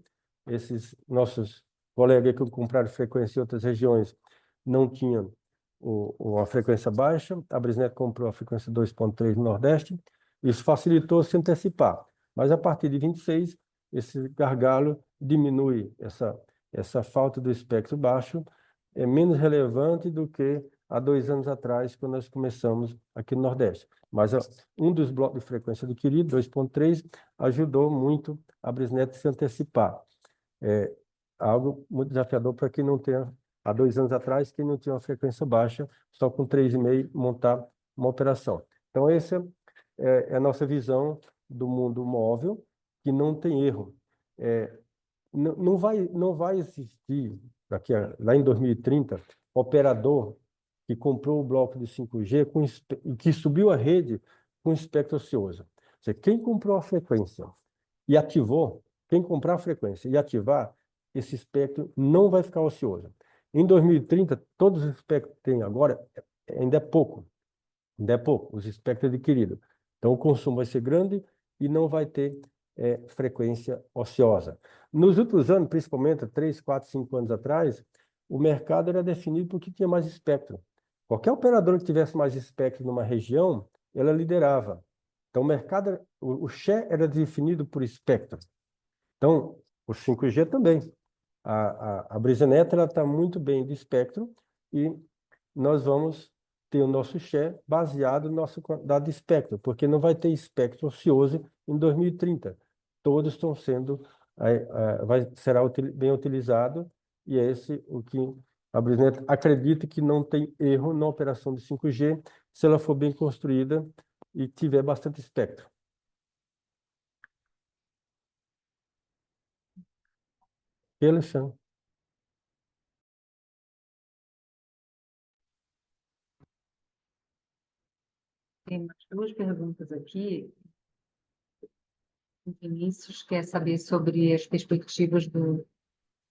Speaker 2: Esses nossos colegas que compraram frequência em outras regiões não tinham uma frequência baixa, a BRISNET comprou a frequência 2.3 no Nordeste, isso facilitou se antecipar. Mas a partir de 26, esse gargalo diminui, essa falta do espectro baixo é menos relevante do que há 2 anos atrás, quando nós começamos aqui no Nordeste. Mas um dos blocos de frequência adquirido, 2.3, ajudou muito a BRISNET se antecipar. Algo muito desafiador para quem não tem há 2 anos atrás, quem não tinha uma frequência baixa, só com 3,5 montar uma operação. Então, essa é a nossa visão do mundo móvel, que não tem erro. Não vai existir, lá em 2030, operador que comprou o bloco de 5G e que subiu a rede com espectro ocioso. Ou seja, quem comprou a frequência e ativou, quem comprar a frequência e ativar, esse espectro não vai ficar ocioso. Em 2030, todos os espectros que tem agora, ainda é pouco. Ainda é pouco, os espectros adquiridos. Então, o consumo vai ser grande e não vai ter frequência ociosa. Nos últimos anos, principalmente 3, 4, 5 anos atrás, o mercado era definido porque tinha mais espectro. Qualquer operador que tivesse mais espectro numa região, ela liderava. Então, o mercado, o share era definido por espectro. Então, o 5G também. A BrisaNet está muito bem de espectro e nós vamos ter o nosso share baseado na nossa quantidade de espectro, porque não vai ter espectro ocioso em 2030. Todos estão sendo, será bem utilizado e é esse o que a BrisaNet acredita que não tem erro na operação de 5G se ela for bem construída e tiver bastante espectro. E, Alexandre?
Speaker 1: Tem mais 2 perguntas aqui. O Vinícius quer saber sobre as perspectivas do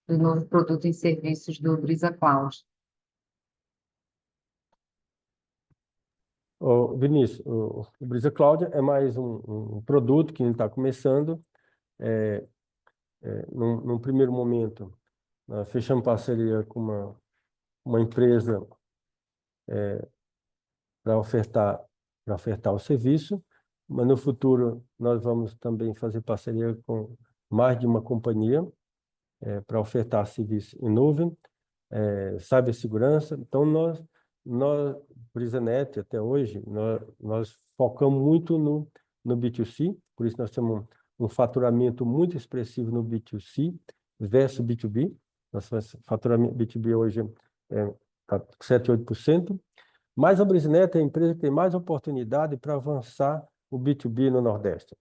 Speaker 1: novo produto e serviços do Brisa Cloud.
Speaker 2: Vinícius, o Brisa Cloud é mais um produto que a gente está começando. Num primeiro momento, nós fechamos parceria com uma empresa para ofertar o serviço, mas no futuro nós vamos também fazer parceria com mais de uma companhia para ofertar serviço em nuvem, cibersegurança. Então, BrisaNet, até hoje, nós focamos muito no B2C, por isso nós temos um faturamento muito expressivo no B2C versus B2B. Nosso faturamento B2B hoje está 7, 8%. Mas a BrisaNet é a empresa que tem mais oportunidade para avançar o B2B no Nordeste.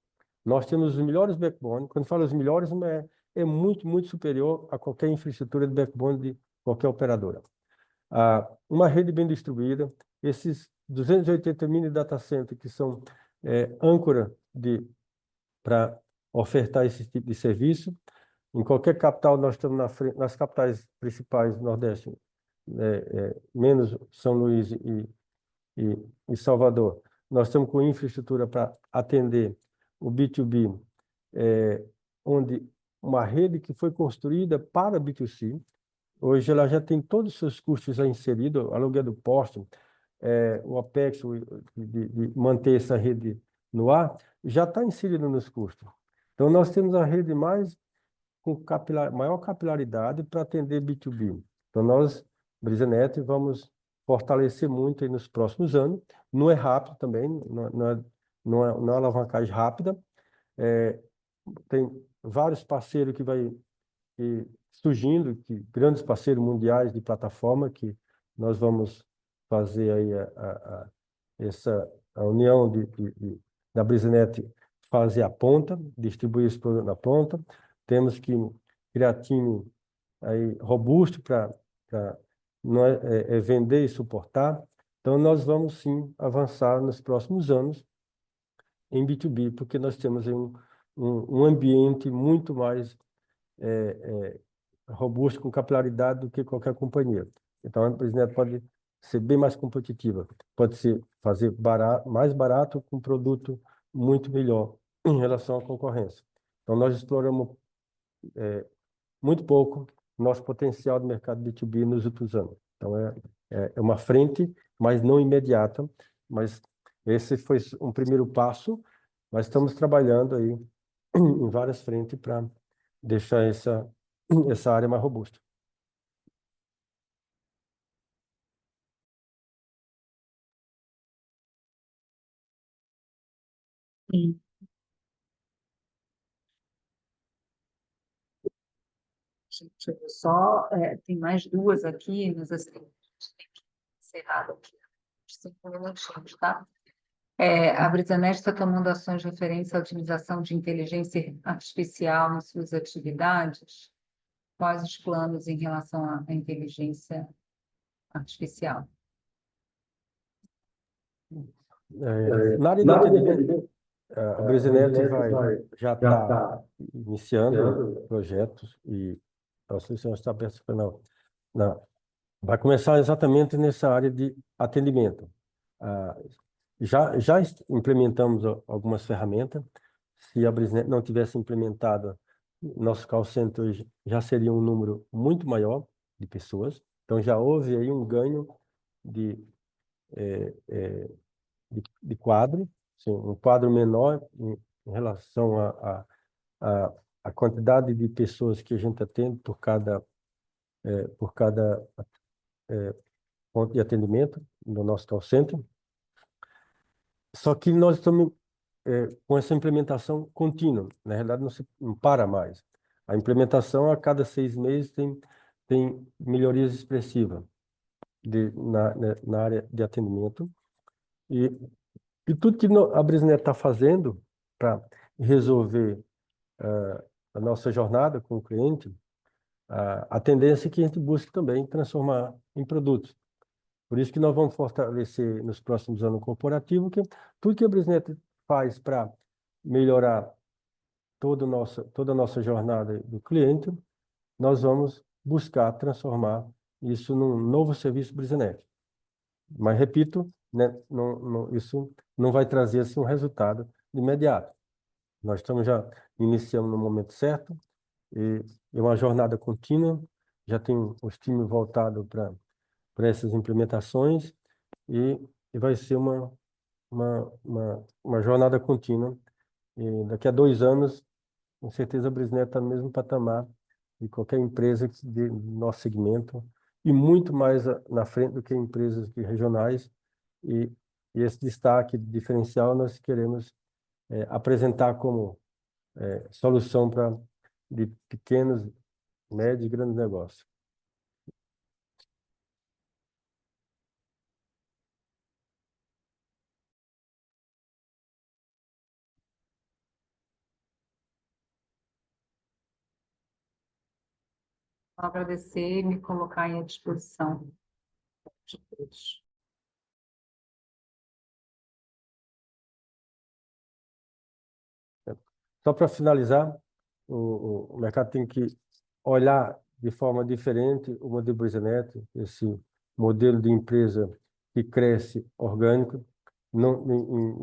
Speaker 2: Nós temos os melhores backbone. Quando falo os melhores, é muito, muito superior a qualquer infraestrutura de backbone de qualquer operadora. Uma rede bem distribuída, esses 280 mini data centers que são âncora para ofertar esse tipo de serviço. Em qualquer capital, nós estamos nas capitais principais do Nordeste, menos São Luís e Salvador. Nós estamos com infraestrutura para atender o B2B, onde uma rede que foi construída para B2C, hoje ela já tem todos os seus custos já inseridos, aluguel do posto, o OPEX, de manter essa rede no ar, já está inserido nos custos. Então, nós temos a rede com maior capilaridade para atender B2B. Então, nós, BrisaNet, vamos fortalecer muito aí nos próximos anos. Não é rápido também, não é uma alavancagem rápida. Tem vários parceiros que vai surgindo, grandes parceiros mundiais de plataforma, que nós vamos fazer aí a união da BrisaNet fazer a ponta, distribuir esse produto na ponta. Temos que criar time aí robusto para vender e suportar. Então, nós vamos sim avançar nos próximos anos em B2B, porque nós temos aí um ambiente muito mais robusto, com capilaridade do que qualquer companhia. Então, a BrisaNet pode ser bem mais competitiva, pode fazer mais barato com um produto muito melhor em relação à concorrência. Então, nós exploramos muito pouco nosso potencial de mercado B2B nos últimos anos. Então, é uma frente, mas não imediata, mas esse foi um primeiro passo. Nós estamos trabalhando aí em várias frentes para deixar essa área mais robusta.
Speaker 1: Sim. Gente, eu só tem mais duas aqui, mas assim, a gente tem que encerrar aqui. 5 minutinhos, tá? A Brisanet está tomando ações de referência à utilização de inteligência artificial nas suas atividades? Quais os planos em relação à inteligência artificial?
Speaker 2: Na área de atendimento, a Brisanet já está iniciando projetos e a solução está aberta vai começar exatamente nessa área de atendimento. Já implementamos algumas ferramentas. Se a Brisanet não tivesse implementado, nosso call center hoje já seria um número muito maior de pessoas. Então, já houve aí um ganho de quadro, sim, um quadro menor em relação à quantidade de pessoas que a gente atende por cada ponto de atendimento no nosso call center. Só que nós estamos com essa implementação contínua. Na realidade, não para mais. A implementação, a cada 6 meses, tem melhorias expressivas na área de atendimento. E tudo que a Brisanet está fazendo para resolver a nossa jornada com o cliente, a tendência é que a gente busque também transformar em produtos. Por isso que nós vamos fortalecer nos próximos anos o corporativo, que tudo que a Brisanet faz para melhorar toda a nossa jornada do cliente, nós vamos buscar transformar isso num novo serviço Brisanet. Mas, repito, né, isso não vai trazer assim, um resultado de imediato. Nós estamos já iniciando no momento certo, e é uma jornada contínua, já tem os times voltados para essas implementações, e vai ser uma jornada contínua. E daqui a 2 anos, com certeza a Brisanet está no mesmo patamar de qualquer empresa do nosso segmento, e muito mais na frente do que empresas regionais. E esse destaque diferencial nós queremos apresentar como solução de pequenos, médios e grandes negócios.
Speaker 1: Vou agradecer e me colocar à disposição de todos.
Speaker 2: Só para finalizar, o mercado tem que olhar de forma diferente o modelo Brisanet, esse modelo de empresa que cresce orgânico. Em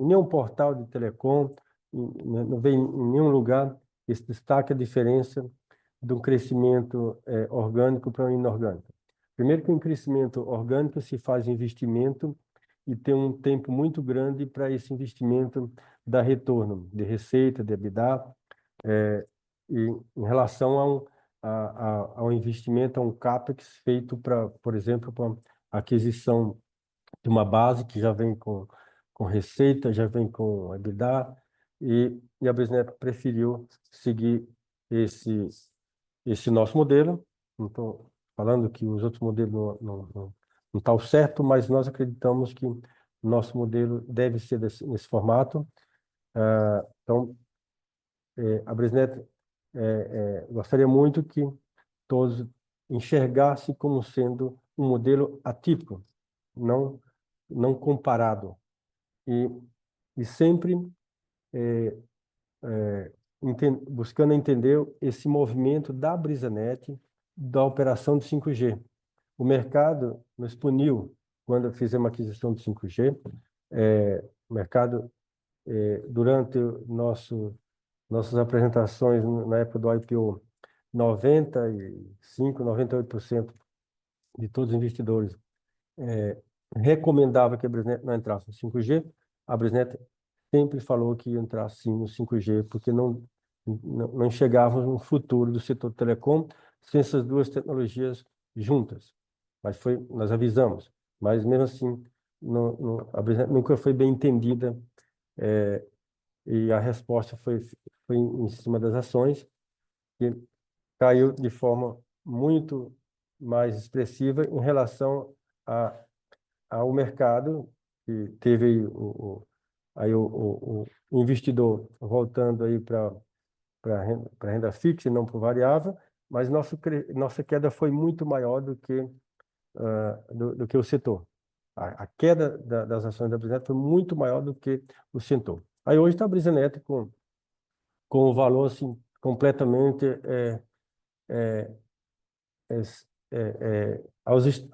Speaker 2: nenhum portal de telecom, não vem em nenhum lugar esse destaque a diferença de um crescimento orgânico para um inorgânico. Primeiro que um crescimento orgânico se faz investimento e tem um tempo muito grande para esse investimento dar retorno de receita, de EBITDA, e em relação ao investimento, a um CAPEX feito para, por exemplo, para aquisição de uma base que já vem com receita, já vem com EBITDA, e a Brisanet preferiu seguir esse nosso modelo. Não estou falando que os outros modelos não estão certo, mas nós acreditamos que o nosso modelo deve ser nesse formato. Então, a Brisanet gostaria muito que todos enxergassem como sendo um modelo atípico, não comparado. E sempre buscando entender esse movimento da Brisanet da operação de 5G. O mercado nos puniu quando fizemos a aquisição de 5G. O mercado, durante nossas apresentações na época do IPO, 95%, 98% de todos os investidores recomendava que a Brisanet não entrasse no 5G. A Brisanet sempre falou que ia entrar sim no 5G, porque não enxergávamos um futuro do setor de telecom sem essas duas tecnologias juntas. Mas nós avisamos, mas mesmo assim a Brisanet nunca foi bem entendida, e a resposta foi em cima das ações. E caiu de forma muito mais expressiva em relação ao mercado, que teve aí o investidor voltando aí para renda fixa e não para variável, mas nossa queda foi muito maior do que o setor. A queda das ações da Brisanet foi muito maior do que o setor. Aí hoje está a Brisanet com o valor assim, completamente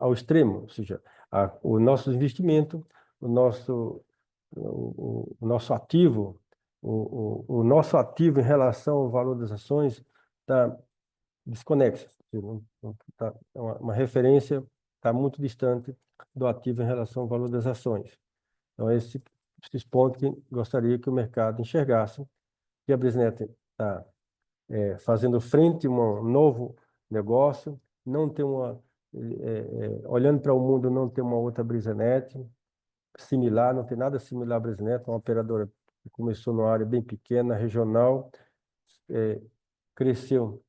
Speaker 2: ao extremo, ou seja, o nosso investimento, o nosso ativo, o nosso ativo em relação ao valor das ações está desconexo. Uma referência está muito distante do ativo em relação ao valor das ações. Então, esses pontos que gostaria que o mercado enxergasse, que a Brisanet está fazendo frente a um novo negócio, não tem olhando para o mundo, não tem uma outra Brisanet similar, não tem nada similar à Brisanet, uma operadora que começou numa área bem pequena, regional, crescendo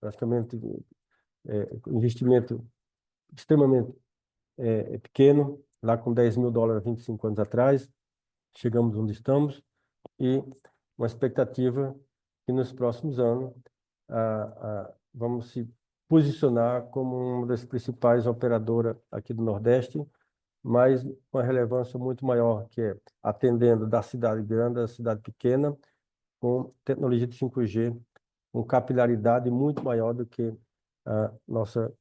Speaker 2: praticamente investimento extremamente pequeno, lá com $10 mil 25 anos atrás, chegamos onde estamos, e uma expectativa que nos próximos anos vamos se posicionar como uma das principais operadoras aqui do Nordeste, mas com uma relevância muito maior, que é atendendo da cidade grande à cidade pequena, com tecnologia de 5G, com capilaridade muito maior do que a nossa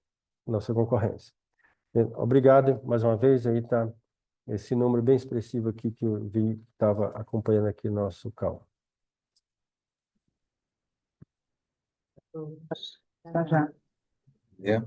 Speaker 2: concorrência. Obrigado mais uma vez, aí está esse número bem expressivo aqui que eu vi, estava acompanhando aqui nosso call.
Speaker 1: Já.
Speaker 3: É.